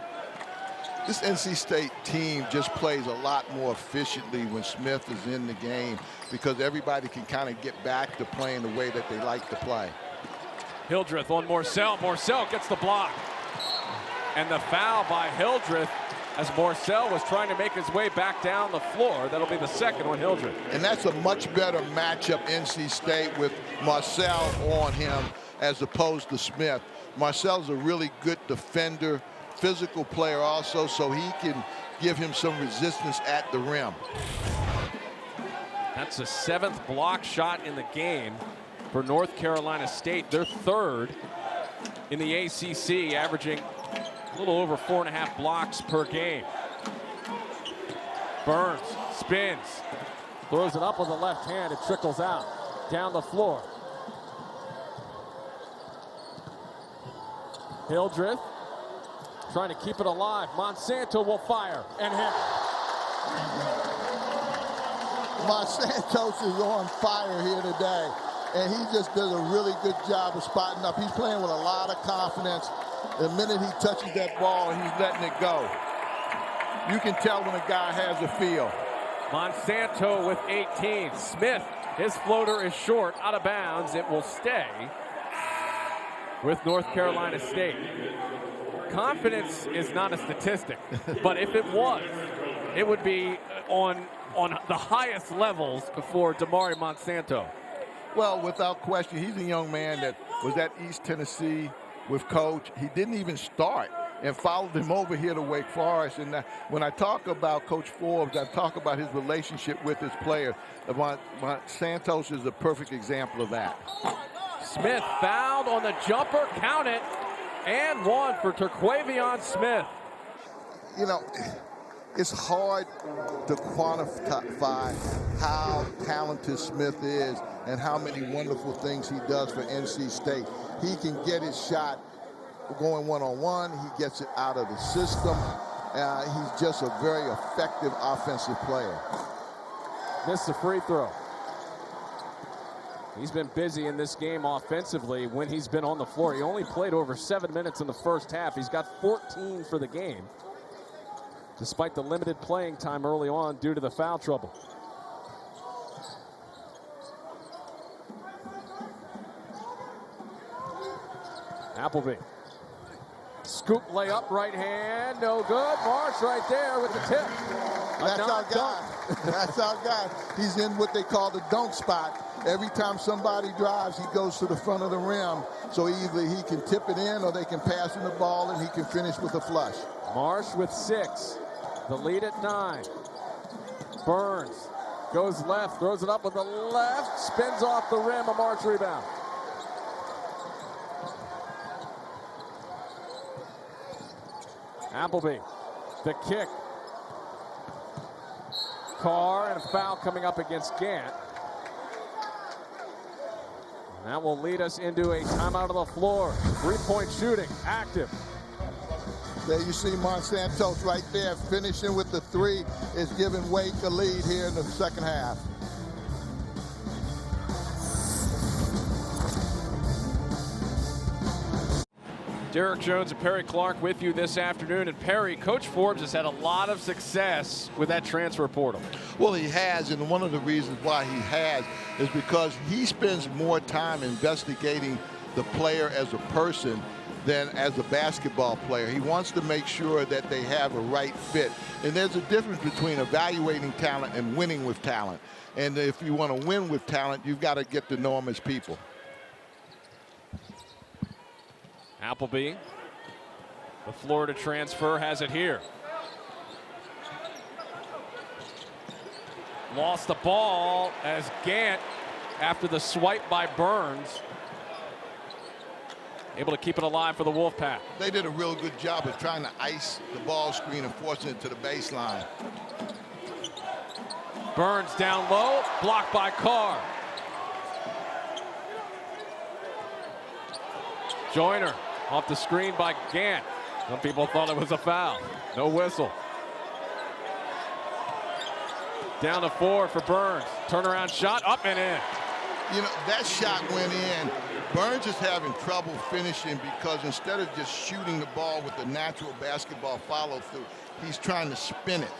This NC State team just plays a lot more efficiently when Smith is in the game because everybody can kind of get back to playing the way that they like to play. Hildreth on Morsell. Morsell gets the block. And the foul by Hildreth as Morsell was trying to make his way back down the floor. That'll be the second on Hildreth. And that's a much better matchup, NC State, with Morsell on him as opposed to Smith. Morsell's a really good defender, physical player also, so he can give him some resistance at the rim. That's the 7th block shot in the game for North Carolina State. They're 3rd in the ACC, averaging a little over 4.5 blocks per game. Burns spins, throws it up with the left hand. It trickles out down the floor. Hildreth trying to keep it alive. Monsanto will fire and hit. Monsanto is on fire here today, and he just does a really good job of spotting up. He's playing with a lot of confidence. The minute he touches that ball, he's letting it go. You can tell when a guy has a feel. Monsanto with 18. Smith, his floater is short, out of bounds. It will stay with North Carolina State. Confidence is not a statistic, but if it was, it would be on the highest levels for Damari Monsanto. Well, without question, he's a young man that was at East Tennessee with Coach. He didn't even start and followed him over here to Wake Forest. And when I talk about Coach Forbes, I talk about his relationship with his players. Santos is a perfect example of that. Smith fouled on the jumper, count it, and one for Terquavion Smith. You know, it's hard to quantify how talented Smith is and how many wonderful things he does for NC State. He can get his shot going one-on-one. He gets it out of the system. He's just a very effective offensive player. Missed the free throw. He's been busy in this game offensively when he's been on the floor. He only played over 7 minutes in the first half. He's got 14 for the game, despite the limited playing time early on due to the foul trouble. Appleby. Scoop layup, right hand, no good. Marsh right there with the tip. That's our guy. That's our guy. He's in what they call the dunk spot. Every time somebody drives, he goes to the front of the rim. So either he can tip it in or they can pass him the ball and he can finish with a flush. Marsh with 6. The lead at 9. Burns Goes left, throws it up with the left, spins off the rim, a March rebound. Appleby, the kick. Carr, and a foul coming up against Gant. And that will lead us into a timeout on the floor. 3-point shooting, active. There you see Monsanto right there, finishing with the three, is giving Wake a lead here in the second half. Derek Jones and Perry Clark with you this afternoon. And Perry, Coach Forbes has had a lot of success with that transfer portal. Well, he has, and one of the reasons why he has is because he spends more time investigating the player as a person than as a basketball player. He wants to make sure that they have a right fit. And there's a difference between evaluating talent and winning with talent. And if you want to win with talent, you've got to get to know them as people. Appleby, the Florida transfer, has it here. Lost the ball as Gant, after the swipe by Burns, able to keep it alive for the Wolfpack. They did a real good job of trying to ice the ball screen and forcing it to the baseline. Burns down low, blocked by Carr. Joiner off the screen by Gant. Some people thought it was a foul. No whistle. Down to 4 for Burns. Turnaround shot, up and in. You know, that shot went in. Burns is having trouble finishing because instead of just shooting the ball with the natural basketball follow through, he's trying to spin it.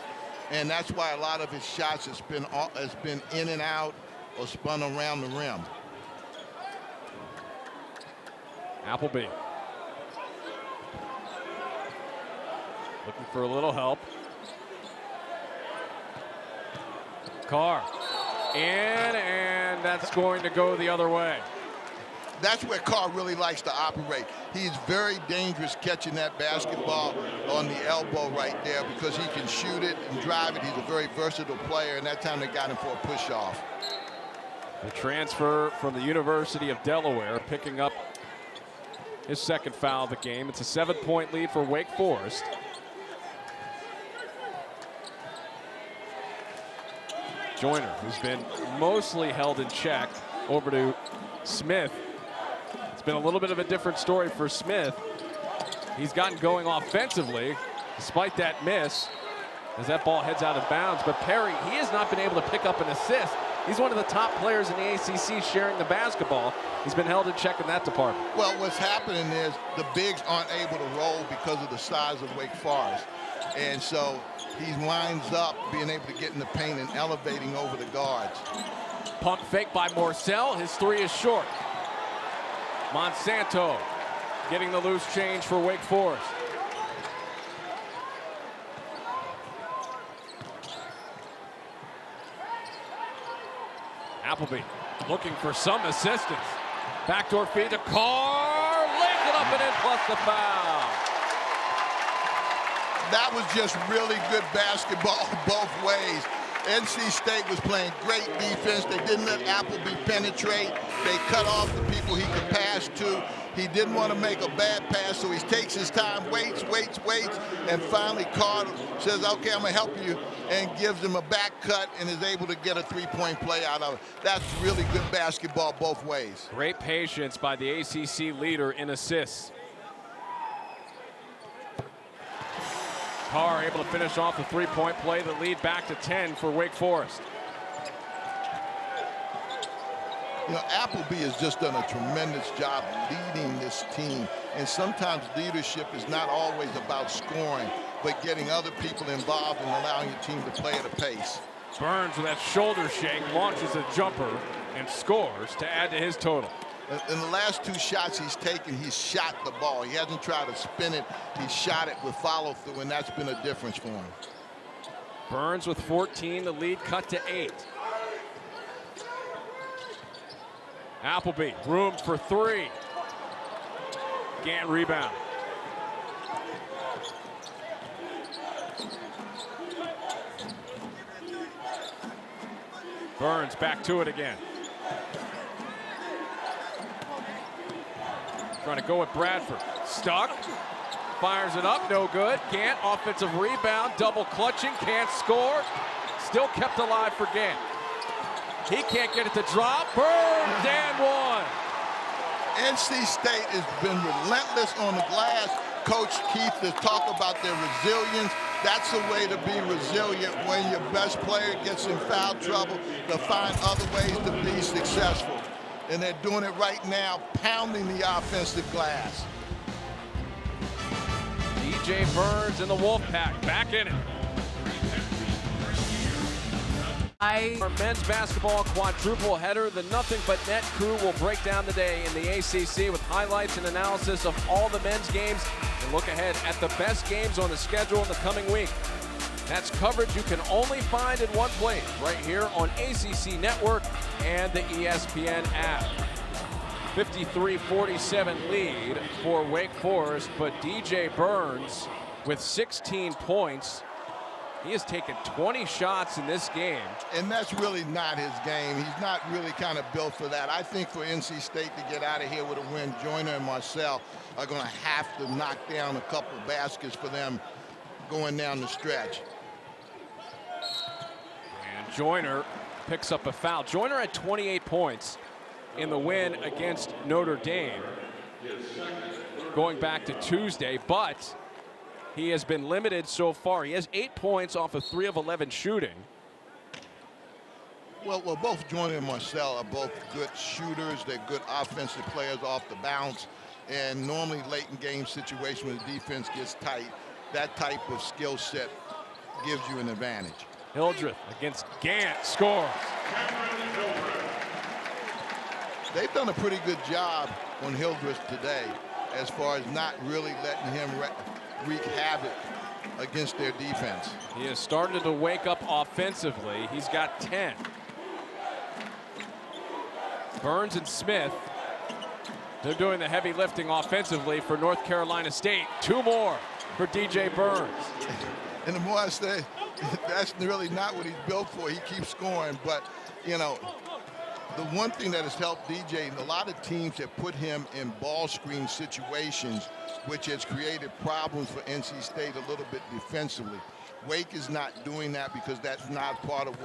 And that's why a lot of his shots has been in and out or spun around the rim. Appleby. Looking for a little help. Carr in, and that's going to go the other way. That's where Carr really likes to operate. He's very dangerous catching that basketball on the elbow right there because he can shoot it and drive it. He's a very versatile player, and that time they got him for a push-off. The transfer from the University of Delaware picking up his second foul of the game. It's a 7-point lead for Wake Forest. Joiner, who's been mostly held in check, over to Smith. It's been a little bit of a different story for Smith. He's gotten going offensively despite that miss as that ball heads out of bounds. But Perry, he has not been able to pick up an assist. He's one of the top players in the ACC sharing the basketball. He's been held in check in that department. Well, what's happening is the bigs aren't able to roll because of the size of Wake Forest. And so he winds up being able to get in the paint and elevating over the guards. Pump fake by Morsell. His three is short. Monsanto getting the loose change for Wake Forest. Appleby looking for some assistance. Backdoor feed to Carr. Lays it up and in, plus the foul. That was just really good basketball both ways. NC State was playing great defense. They didn't let Appleby penetrate. They cut off the people he could pass to. He didn't want to make a bad pass, so he takes his time, waits, and finally Carr says, okay, I'm going to help you, and gives him a back cut and is able to get a three-point play out of it. That's really good basketball both ways. Great patience by the ACC leader in assists. Carr able to finish off the three-point play, the lead back to 10 for Wake Forest. You know, Appleby has just done a tremendous job leading this team. And sometimes leadership is not always about scoring, but getting other people involved and allowing your team to play at a pace. Burns with that shoulder shake launches a jumper and scores to add to his total. In the last two shots he's taken, he's shot the ball. He hasn't tried to spin it. He shot it with follow-through, and that's been a difference for him. Burns with 14, the lead cut to 8. Appleby, room for 3. Gant rebound. Burns back to it again. Trying to go with Bradford. Stuck. Fires it up. No good. Gant. Offensive rebound. Double clutching. Can't score. Still kept alive for Gant. He can't get it to drop. Burns and one. NC State has been relentless on the glass. Coach Keith has talked about their resilience. That's the way to be resilient when your best player gets in foul trouble, to find other ways to be successful. And they're doing it right now, pounding the offensive glass. DJ Burns and the Wolfpack back in it. Our men's basketball quadruple header. The Nothing But Net crew will break down the day in the ACC with highlights and analysis of all the men's games and look ahead at the best games on the schedule in the coming week. That's coverage you can only find in one place, right here on ACC Network and the ESPN app. 53-47 lead for Wake Forest, but DJ Burns with 16 points. He has taken 20 shots in this game. And that's really not his game. He's not really kind of built for that. I think for NC State to get out of here with a win, Joiner and Marcel are going to have to knock down a couple baskets for them going down the stretch. And Joiner picks up a foul. Joiner had 28 points in the win against Notre Dame going back to Tuesday, but he has been limited so far. He has 8 points off of 3 of 11 shooting. Well, both Joiner and Marcel are both good shooters. They're good offensive players off the bounce. And normally late in game situation when the defense gets tight, that type of skill set gives you an advantage. Hildreth against Gant scores. They've done a pretty good job on Hildreth today as far as not really letting him wreak havoc against their defense. He has started to wake up offensively. He's got 10. Burns and Smith, they're doing the heavy lifting offensively for North Carolina State. 2 more for DJ Burns. And the more I say, that's really not what he's built for. He keeps scoring, but, you know, the one thing that has helped DJ, and a lot of teams have put him in ball screen situations, which has created problems for NC State a little bit defensively. Wake is not doing that because that's not part of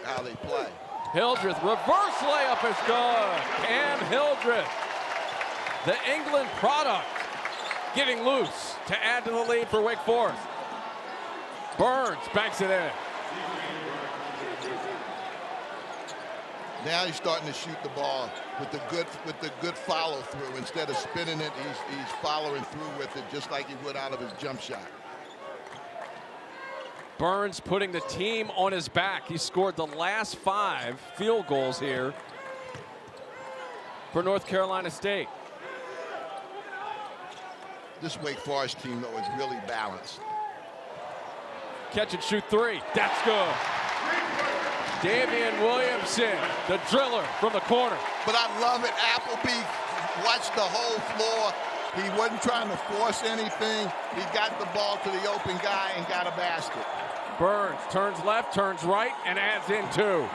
how they play. Hildreth, reverse layup is good. Cam Hildreth, the England product, getting loose to add to the lead for Wake Forest. Burns banks it in. Now he's starting to shoot the ball with the good follow through. Instead of spinning it, he's following through with it just like he would out of his jump shot. Burns putting the team on his back. He scored the last 5 field goals here for North Carolina State. This Wake Forest team, though, is really balanced. Catch and shoot 3. That's good. Davian Williamson, the driller from the corner. But I love it. Appleby watched the whole floor. He wasn't trying to force anything. He got the ball to the open guy and got a basket. Burns turns left, turns right, and adds in 2.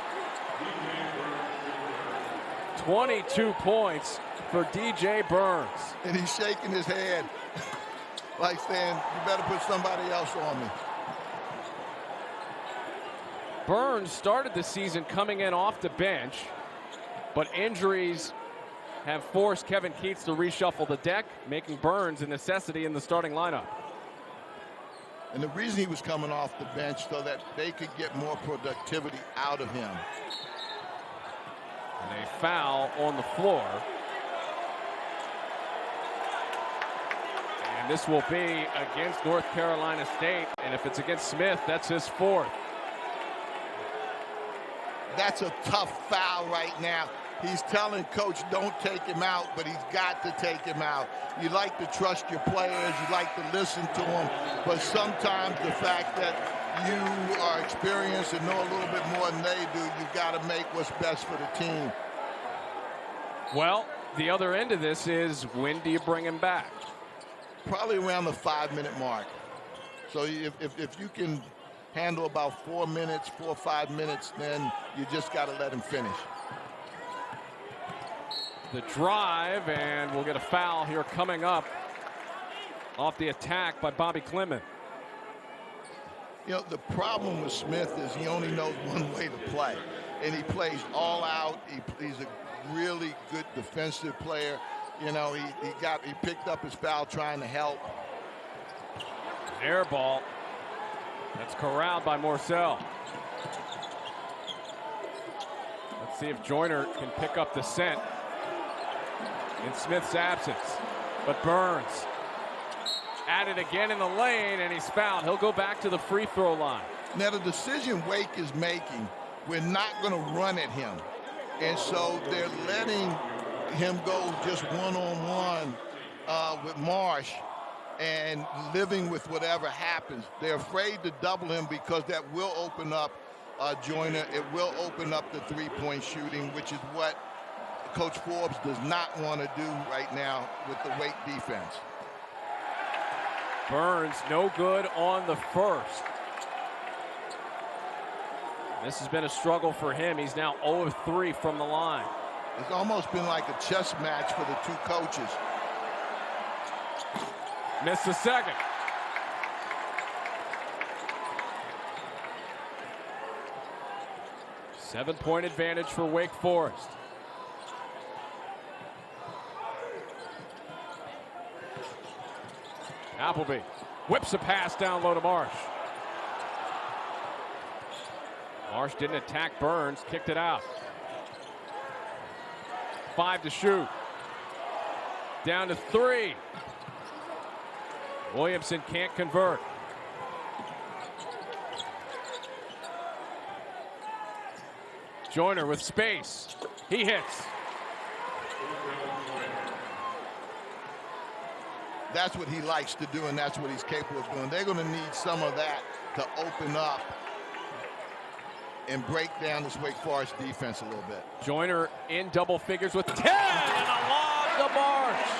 22 points for DJ Burns. And he's shaking his head like saying, you better put somebody else on me. Burns started the season coming in off the bench, but injuries have forced Kevin Keatts to reshuffle the deck, making Burns a necessity in the starting lineup. And the reason he was coming off the bench so that they could get more productivity out of him. And a foul on the floor. And this will be against North Carolina State. And if it's against Smith, that's his 4th. That's a tough foul right now. He's telling coach don't take him out, but he's got to take him out. You like to trust your players, you like to listen to them, but sometimes the fact that you are experienced and know a little bit more than they do, you've got to make what's best for the team. Well, the other end of this is, when do you bring him back? Probably around the 5-minute mark. So if you can handle about 4 or 5 minutes, then you just got to let him finish. The drive, and we'll get a foul here coming up off the attack by Bobby Clement. You know, the problem with Smith is he only knows one way to play, and he plays all out. He's a really good defensive player. You know, he picked up his foul trying to help. Air ball. That's corralled by Morsell. Let's see if Joiner can pick up the scent in Smith's absence. But Burns at it again in the lane, and he's fouled. He'll go back to the free throw line. Now, the decision Wake is making, we're not going to run at him. And so they're letting him go just one-on-one with Marsh and living with whatever happens. They're afraid to double him because that will open up Joiner. It will open up the three-point shooting, which is what Coach Forbes does not want to do right now with the Wake defense. Burns no good on the first. This has been a struggle for him. He's now 0 of 3 from the line. It's almost been like a chess match for the two coaches. Missed the second. Seven-point advantage for Wake Forest. Appleby whips a pass down low to Marsh. Marsh didn't attack Burns, kicked it out. 5 to shoot. Down to 3. Williamson can't convert. Joiner with space. He hits. That's what he likes to do, and that's what he's capable of doing. They're going to need some of that to open up and break down this Wake Forest defense a little bit. Joiner in double figures with 10 and a lob to Marsh.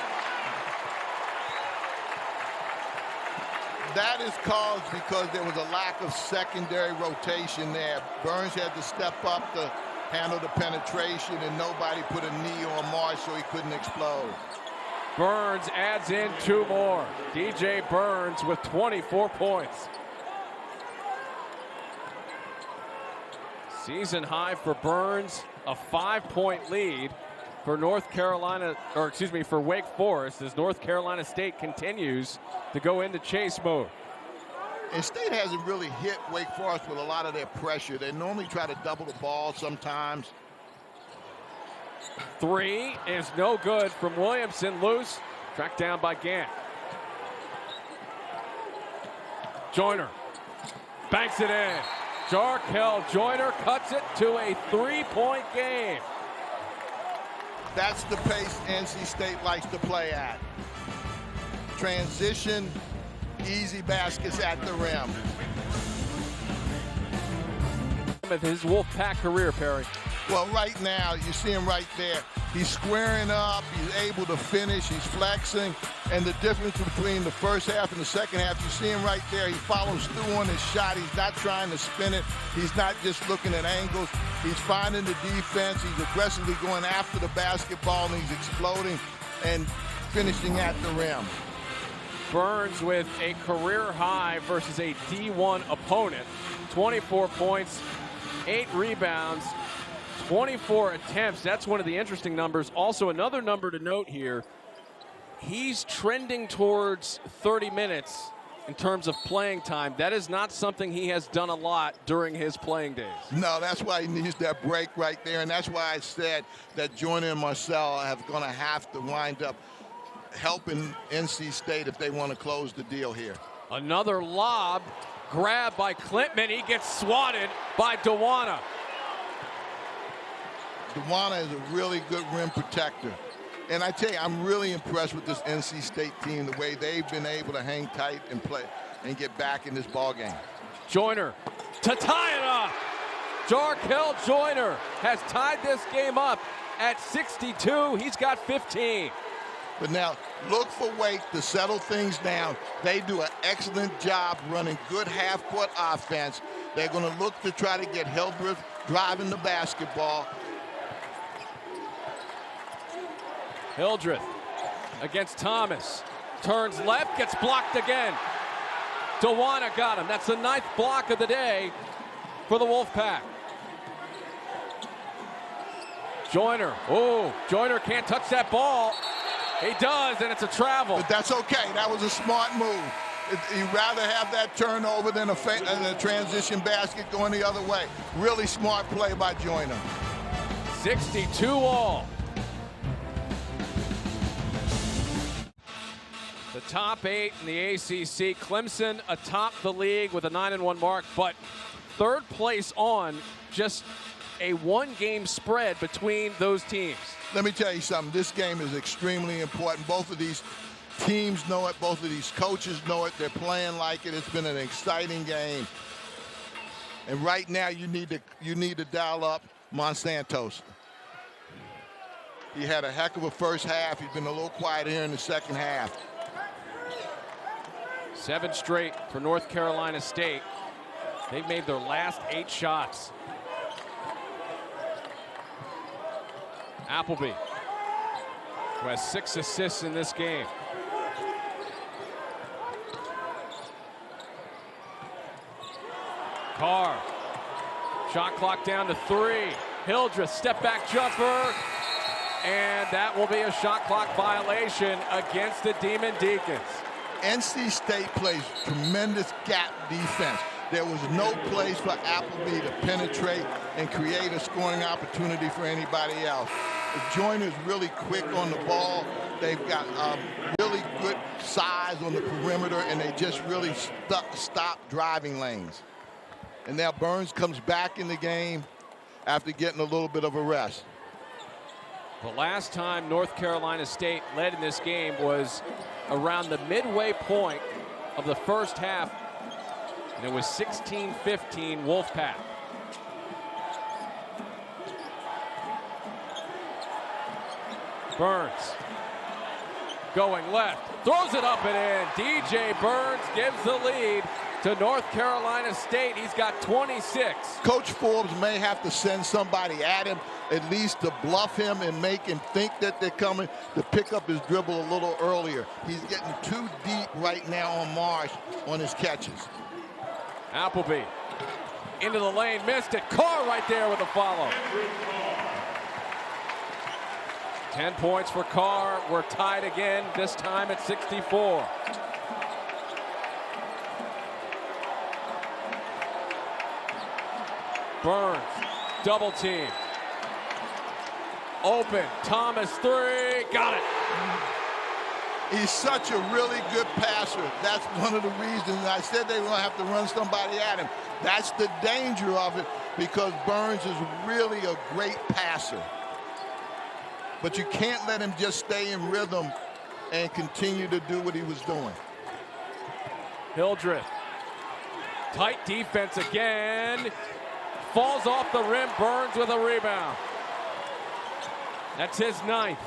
That is caused because there was a lack of secondary rotation there. Burns had to step up to handle the penetration, and nobody put a knee on Marsh so he couldn't explode. Burns adds in 2 more. DJ Burns with 24 points. Season high for Burns, a 5-point lead for for Wake Forest as North Carolina State continues to go into chase mode. And State hasn't really hit Wake Forest with a lot of their pressure. They normally try to double the ball sometimes. 3 is no good from Williamson, loose, tracked down by Gant. Joiner banks it in. Jarkel Joiner cuts it to a 3-point game. That's the pace NC State likes to play at. Transition, easy baskets at the rim. With his Wolfpack career, Perry. Well, right now, you see him right there. He's squaring up. He's able to finish. He's flexing. And the difference between the first half and the second half, you see him right there. He follows through on his shot. He's not trying to spin it. He's not just looking at angles. He's finding the defense. He's aggressively going after the basketball, and he's exploding and finishing at the rim. Burns with a career high versus a D1 opponent. 24 points, 8 rebounds, 24 attempts. That's one of the interesting numbers. Also, another number to note here, he's trending towards 30 minutes in terms of playing time. That is not something he has done a lot during his playing days. No, that's why he needs that break right there, and that's why I said that Joiner and Marcel are going to have to wind up helping NC State if they want to close the deal here. Another lob, grabbed by Klintman. He gets swatted by Dewana. Dewana is a really good rim protector. And I tell you, I'm really impressed with this NC State team, the way they've been able to hang tight and play and get back in this ball game. Joiner to tie it up. Jarkel Joiner has tied this game up at 62. He's got 15. But now Look for Wake to settle things down. They do an excellent job running good half-court offense. They're going to look to try to get Hildreth driving the basketball. Hildreth against Thomas. Turns left, gets blocked again. Joiner got him. That's the 9th block of the day for the Wolfpack. Joiner. Oh, Joiner can't touch that ball. He does, and it's a travel. But that's okay. That was a smart move. You'd rather have that turnover than a transition basket going the other way. Really smart play by Joiner. 62 all. The top 8 in the ACC. Clemson atop the league with a 9-1 mark, but 3rd place on just a 1-game spread between those teams. Let me tell you something. This game is extremely important. Both of these teams know it. Both of these coaches know it. They're playing like it. It's been an exciting game. And right now, you need to dial up Monsanto. He had a heck of a first half. He's been a little quiet here in the second half. 7 straight for North Carolina State. They've made their last 8 shots. Appleby, who has 6 assists in this game. Carr, shot clock down to 3. Hildreth, step back jumper, and that will be a shot clock violation against the Demon Deacons. NC State plays tremendous gap defense. There was no place for Appleby to penetrate and create a scoring opportunity for anybody else. Joiner's really quick on the ball. They've got really good size on the perimeter, and they just really stop driving lanes. And now Burns comes back in the game after getting a little bit of a rest. The last time North Carolina State led in this game was around the midway point of the first half, and it was 16-15 Wolfpack. Burns going left, throws it up and in. DJ Burns gives the lead to North Carolina State. He's got 26. Coach Forbes may have to send somebody at him, at least to bluff him and make him think that they're coming, to pick up his dribble a little earlier. He's getting too deep right now on Marsh on his catches. Appleby into the lane, missed it. Carr right there with a follow. 10 points for Carr. We're tied again, this time at 64. Burns, double team. Open, Thomas 3, got it. He's such a really good passer. That's one of the reasons I said they were going to have to run somebody at him. That's the danger of it, because Burns is really a great passer. But you can't let him just stay in rhythm and continue to do what he was doing. Hildreth, tight defense again. Falls off the rim, Burns with a rebound. That's his 9th.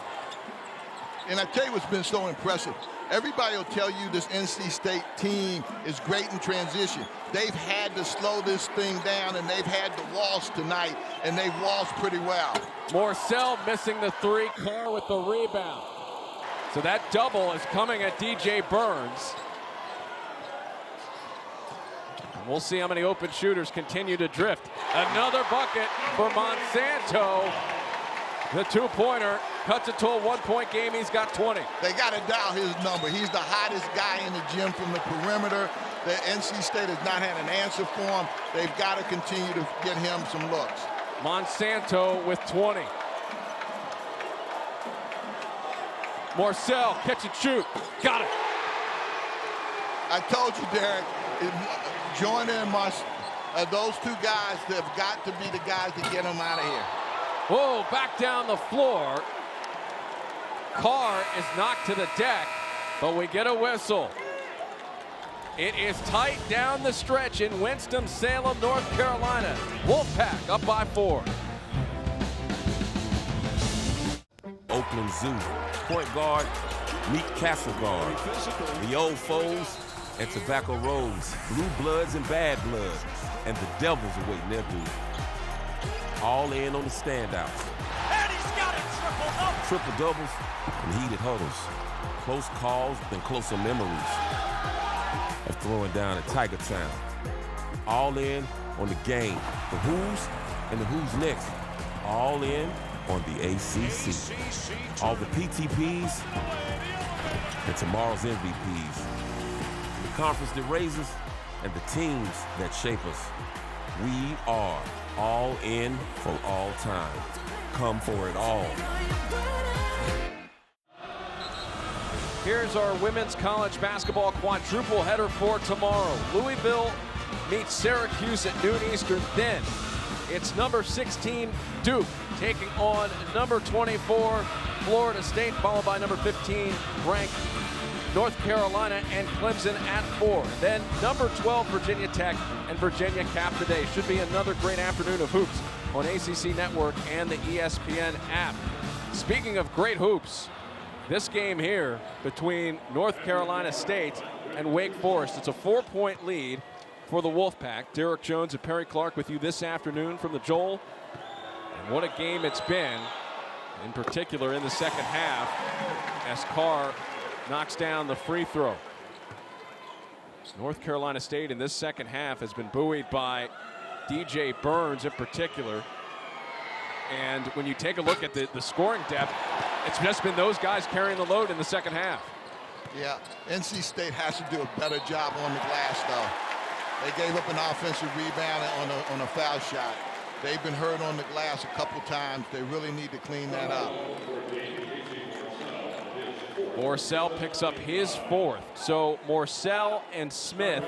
And I tell you what's been so impressive. Everybody will tell you this NC State team is great in transition. They've had to slow this thing down, and they've had to waltz tonight, and they've waltzed pretty well. Morcell missing the 3, Carr with the rebound. So that double is coming at DJ Burns. And we'll see how many open shooters continue to drift. Another bucket for Monsanto. The 2-pointer cuts it to a 1-point game. He's got 20. They got to dial his number. He's the hottest guy in the gym from the perimeter. The NC State has not had an answer for him. They've got to continue to get him some looks. Monsanto with 20. Morcell, catch and shoot. Got it. I told you, Derek, Joiner and those 2 guys have got to be the guys to get him out of here. Whoa, back down the floor. Carr is knocked to the deck, but we get a whistle. It is tight down the stretch in Winston-Salem, North Carolina. Wolfpack up by 4. Oakland Zoo. Point guard, Meet Castle Guard, the old foes and Tobacco Rose, blue bloods and bad bloods, and the devils awaiting their due. All in on the standouts. And he's got it, Triple doubles and heated huddles. Close calls and closer memories of throwing down at Tiger Town. All in on the game, the who's and the who's next. All in on the ACC. All the PTPs and tomorrow's MVPs. The conference that raises and the teams that shape us. We are all in for all time. Come for it all. Here's our women's college basketball quadruple header for tomorrow. Louisville meets Syracuse at noon Eastern. Then it's number 16 Duke taking on number 24 Florida State, followed by number 15 ranked North Carolina and Clemson at 4. Then number 12 Virginia Tech and Virginia cap the day. Should be another great afternoon of hoops on ACC Network and the ESPN app. Speaking of great hoops, this game here between North Carolina State and Wake Forest. It's a 4-point lead for the Wolfpack. Derek Jones and Perry Clark with you this afternoon from the Joel. And what a game it's been, in particular in the second half, as Carr knocks down the free throw. North Carolina State in this second half has been buoyed by DJ Burns in particular. And when you take a look at the scoring depth, it's just been those guys carrying the load in the second half. Yeah, NC State has to do a better job on the glass, though. They gave up an offensive rebound on a foul shot. They've been hurt on the glass a couple times. They really need to clean that up. Morcell picks up his 4th. So Morcell and Smith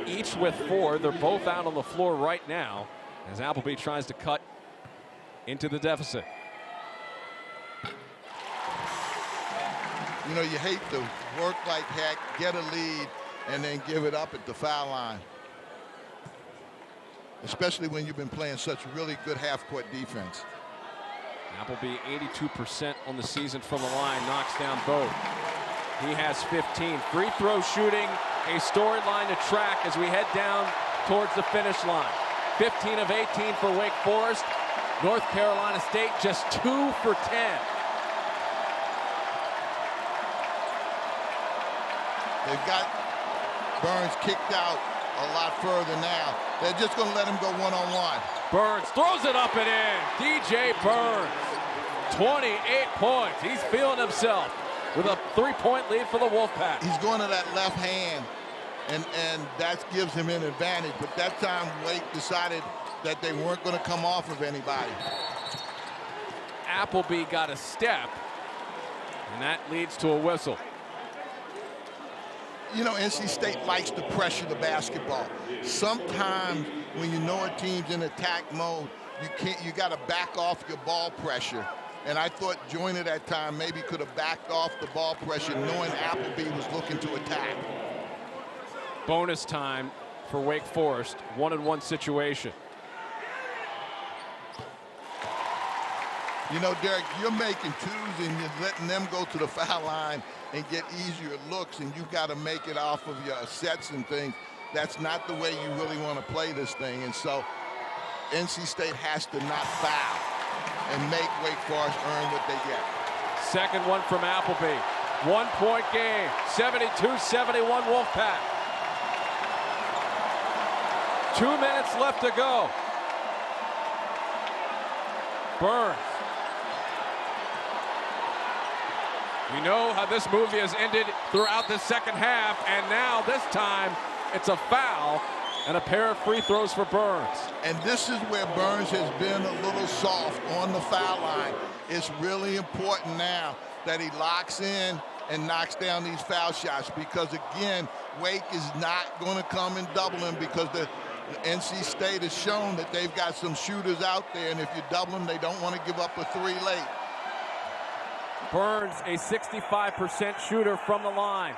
each with 4. They're both out on the floor right now as Appleby tries to cut into the deficit. You know, you hate to work like heck, get a lead, and then give it up at the foul line. Especially when you've been playing such really good half-court defense. Appleby 82% on the season from the line, knocks down both. He has 15. Free throw shooting, a storyline to track as we head down towards the finish line. 15 of 18 for Wake Forest. North Carolina State just 2 for 10. They've got Burns kicked out a lot further now. They're just going to let him go one-on-one. Burns throws it up and in. DJ Burns, 28 points. He's feeling himself with a 3-point lead for the Wolfpack. He's going to that left hand, and that gives him an advantage. But that time, Wake decided that they weren't going to come off of anybody. Appleby got a step, and that leads to a whistle. You know, NC State likes to pressure the basketball. Sometimes when you know a team's in attack mode, you got to back off your ball pressure. And I thought Joiner that time maybe could have backed off the ball pressure knowing Appleby was looking to attack. Bonus time for Wake Forest, 1-on-1 situation. You know, Derek, you're making twos and you're letting them go to the foul line and get easier looks, and you've got to make it off of your sets and things. That's not the way you really want to play this thing. And so NC State has to not foul and make Wake Forest earn what they get. Second one from Appleby. 1-point game, 72-71 Wolfpack. 2 minutes left to go. Burns. We know how this movie has ended throughout the second half, and now this time it's a foul and a pair of free throws for Burns. And this is where Burns has been a little soft on the foul line. It's really important now that he locks in and knocks down these foul shots, because again, Wake is not going to come and double him, because the NC State has shown that they've got some shooters out there, and if you double them, they don't want to give up a 3 late. Burns, a 65% shooter from the line.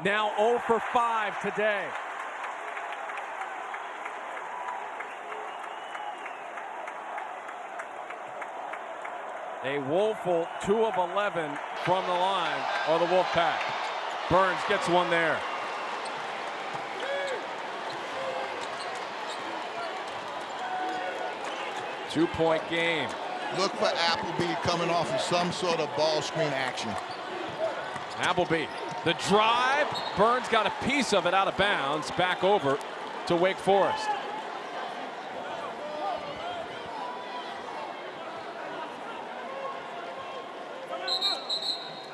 Now 0 for 5 today. A woeful 2 of 11 from the line of the Wolfpack. Burns gets one there. Two-point game. Look for Appleby coming off of some sort of ball screen action. Appleby, the drive. Burns got a piece of it out of bounds. Back over to Wake Forest.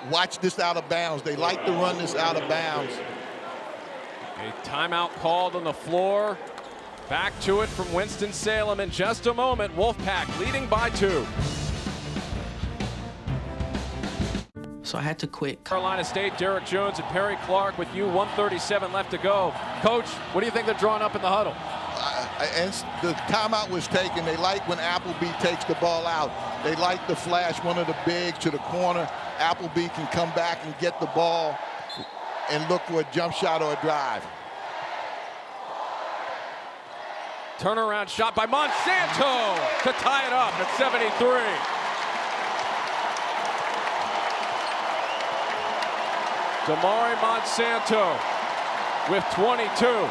Watch this out of bounds. They like to run this out of bounds. A timeout called on the floor. Back to it from Winston-Salem in just a moment. Wolfpack leading by 2. So I had to quit. Carolina State, Derek Jones and Perry Clark with you. 1:37 left to go. Coach, what do you think they're drawing up in the huddle? And the timeout was taken. They like when Appleby takes the ball out. They like to flash one of the bigs to the corner. Appleby can come back and get the ball and look for a jump shot or a drive. Turnaround shot by Monsanto to tie it up at 73. Damari Monsanto with 22.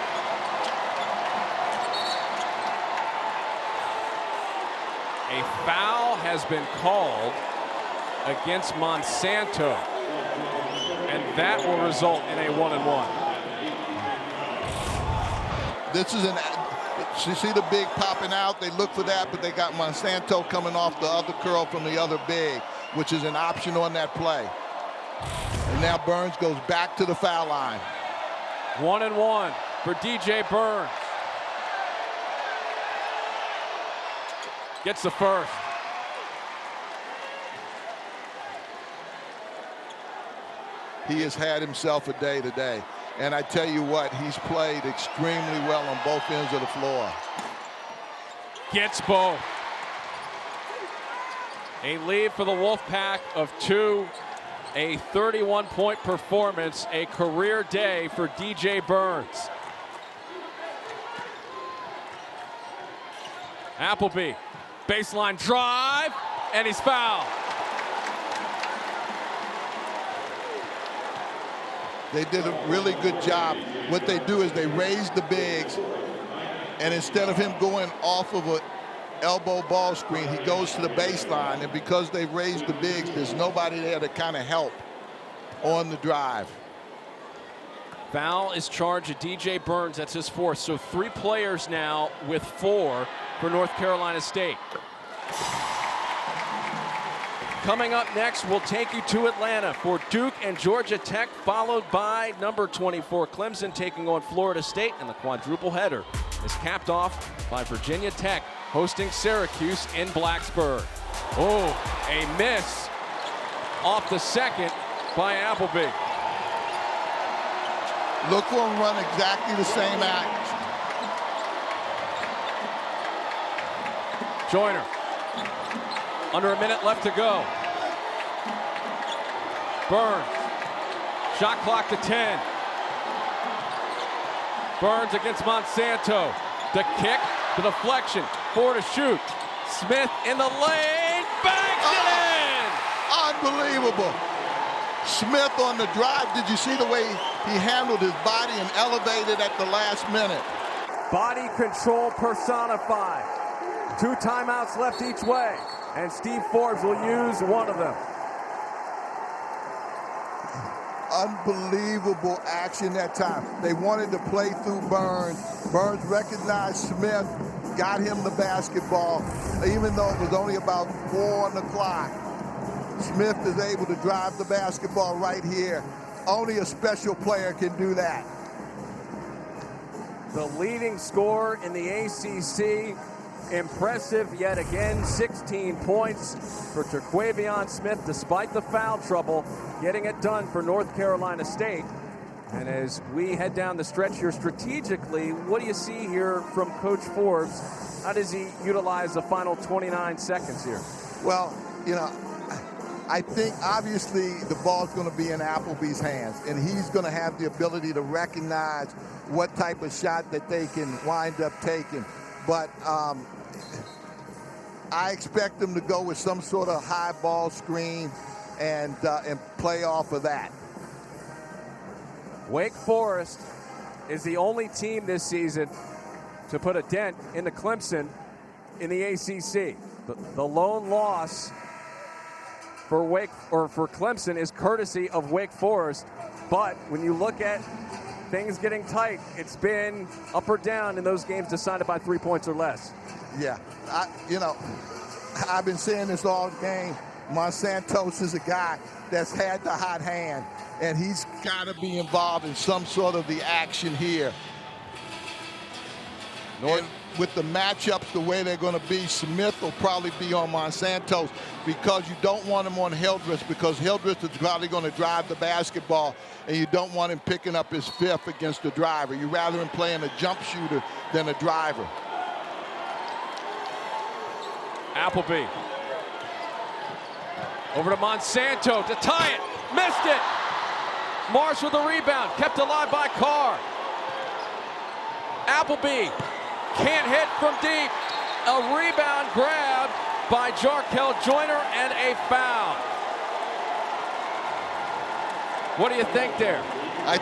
A foul has been called against Monsanto, and that will result in a 1-and-1. This is you see the big popping out. They look for that, but they got Monsanto coming off the other curl from the other big, which is an option on that play. And now Burns goes back to the foul line. 1-and-1 for DJ Burns. Gets the first. He has had himself a day today. And I tell you what, he's played extremely well on both ends of the floor. Gets both. A lead for the Wolfpack of 2. A 31-point performance, a career day for DJ Burns. Appleby, baseline drive, and he's fouled. They did a really good job. What they do is they raise the bigs, and instead of him going off of an elbow ball screen, he goes to the baseline, and because they raised the bigs, there's nobody there to kind of help on the drive. Foul is charged at DJ Burns. That's his 4th. So 3 players now with 4 for North Carolina State. Coming up next, we'll take you to Atlanta for Duke and Georgia Tech, followed by number 24 Clemson taking on Florida State, and the quadruple header is capped off by Virginia Tech hosting Syracuse in Blacksburg. Oh, a miss off the second by Appleby. Look for him run exactly the same act. Joiner. Under a minute left to go. Burns. Shot clock to 10. Burns against Monsanto. The kick, the deflection. 4 to shoot. Smith in the lane. Bangs it in! Unbelievable. Smith on the drive. Did you see the way he handled his body and elevated at the last minute? Body control personified. 2 timeouts left each way, and Steve Forbes will use one of them. Unbelievable action that time. They wanted to play through Burns. Burns recognized Smith, got him the basketball, even though it was only about 4 on the clock. Smith is able to drive the basketball right here. Only a special player can do that. The leading scorer in the ACC. Impressive yet again, 16 points for Terquavion Smith despite the foul trouble, getting it done for North Carolina State. And as we head down the stretch here strategically, what do you see here from Coach Forbes? How does he utilize the final 29 seconds here? Well, you know, I think obviously the ball's going to be in Appleby's hands, and he's going to have the ability to recognize what type of shot that they can wind up taking. But I expect them to go with some sort of high ball screen and play off of that. Wake Forest is the only team this season to put a dent into Clemson in the ACC. The lone loss for Clemson is courtesy of Wake Forest. But when you look at things getting tight, it's been up or down in those games decided by 3 points or less. Yeah, I've been saying this all game. Monsanto is a guy that's had the hot hand, and he's got to be involved in some sort of the action here. And with the matchups the way they're going to be, Smith will probably be on Monsanto because you don't want him on Hildreth because Hildreth is probably going to drive the basketball, and you don't want him picking up his fifth against the driver. You'd rather him playing a jump shooter than a driver. Appleby. Over to Monsanto to tie it. Missed it. Marsh with a rebound. Kept alive by Carr. Appleby can't hit from deep. A rebound grab by Jarkel Joiner and a foul. What do you think there? I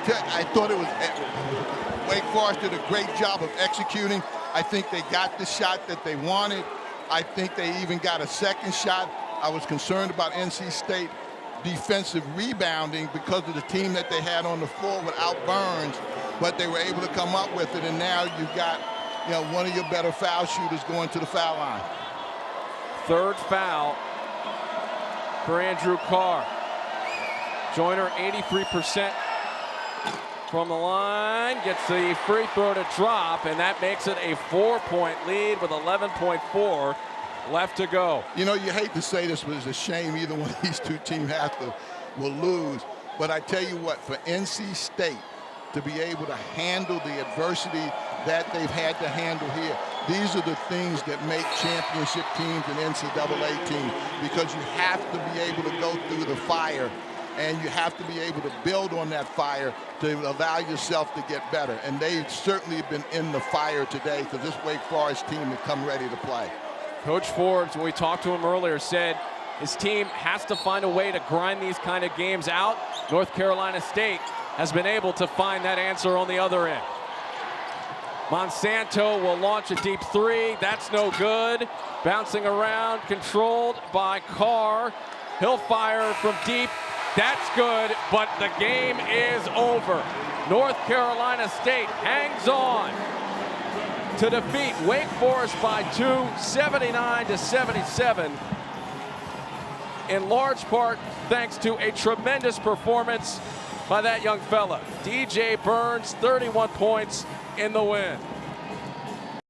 thought it was Wake Forest did a great job of executing. I think they got the shot that they wanted. I think they even got a second shot. I was concerned about NC State defensive rebounding because of the team that they had on the floor without Burns, but they were able to come up with it, and now you've got one of your better foul shooters going to the foul line. Third foul for Andrew Carr. Joiner 83% from the line, gets the free throw to drop, and that makes it a 4-point lead with 11.4 left to go. You hate to say this, but it's a shame either one of these two teams will lose. But I tell you what, for NC State to be able to handle the adversity that they've had to handle here, these are the things that make championship teams and NCAA teams, because you have to be able to go through the fire, and you have to be able to build on that fire to allow yourself to get better. And they've certainly been in the fire today because this Wake Forest team has come ready to play. Coach Forbes, when we talked to him earlier, said his team has to find a way to grind these kind of games out. North Carolina State has been able to find that answer on the other end. Monsanto will launch a deep three. That's no good. Bouncing around, controlled by Carr. He'll fire from deep. That's good, but the game is over. North Carolina State hangs on to defeat Wake Forest by 2, 79-77. In large part thanks to a tremendous performance by that young fella. DJ Burns, 31 points in the win.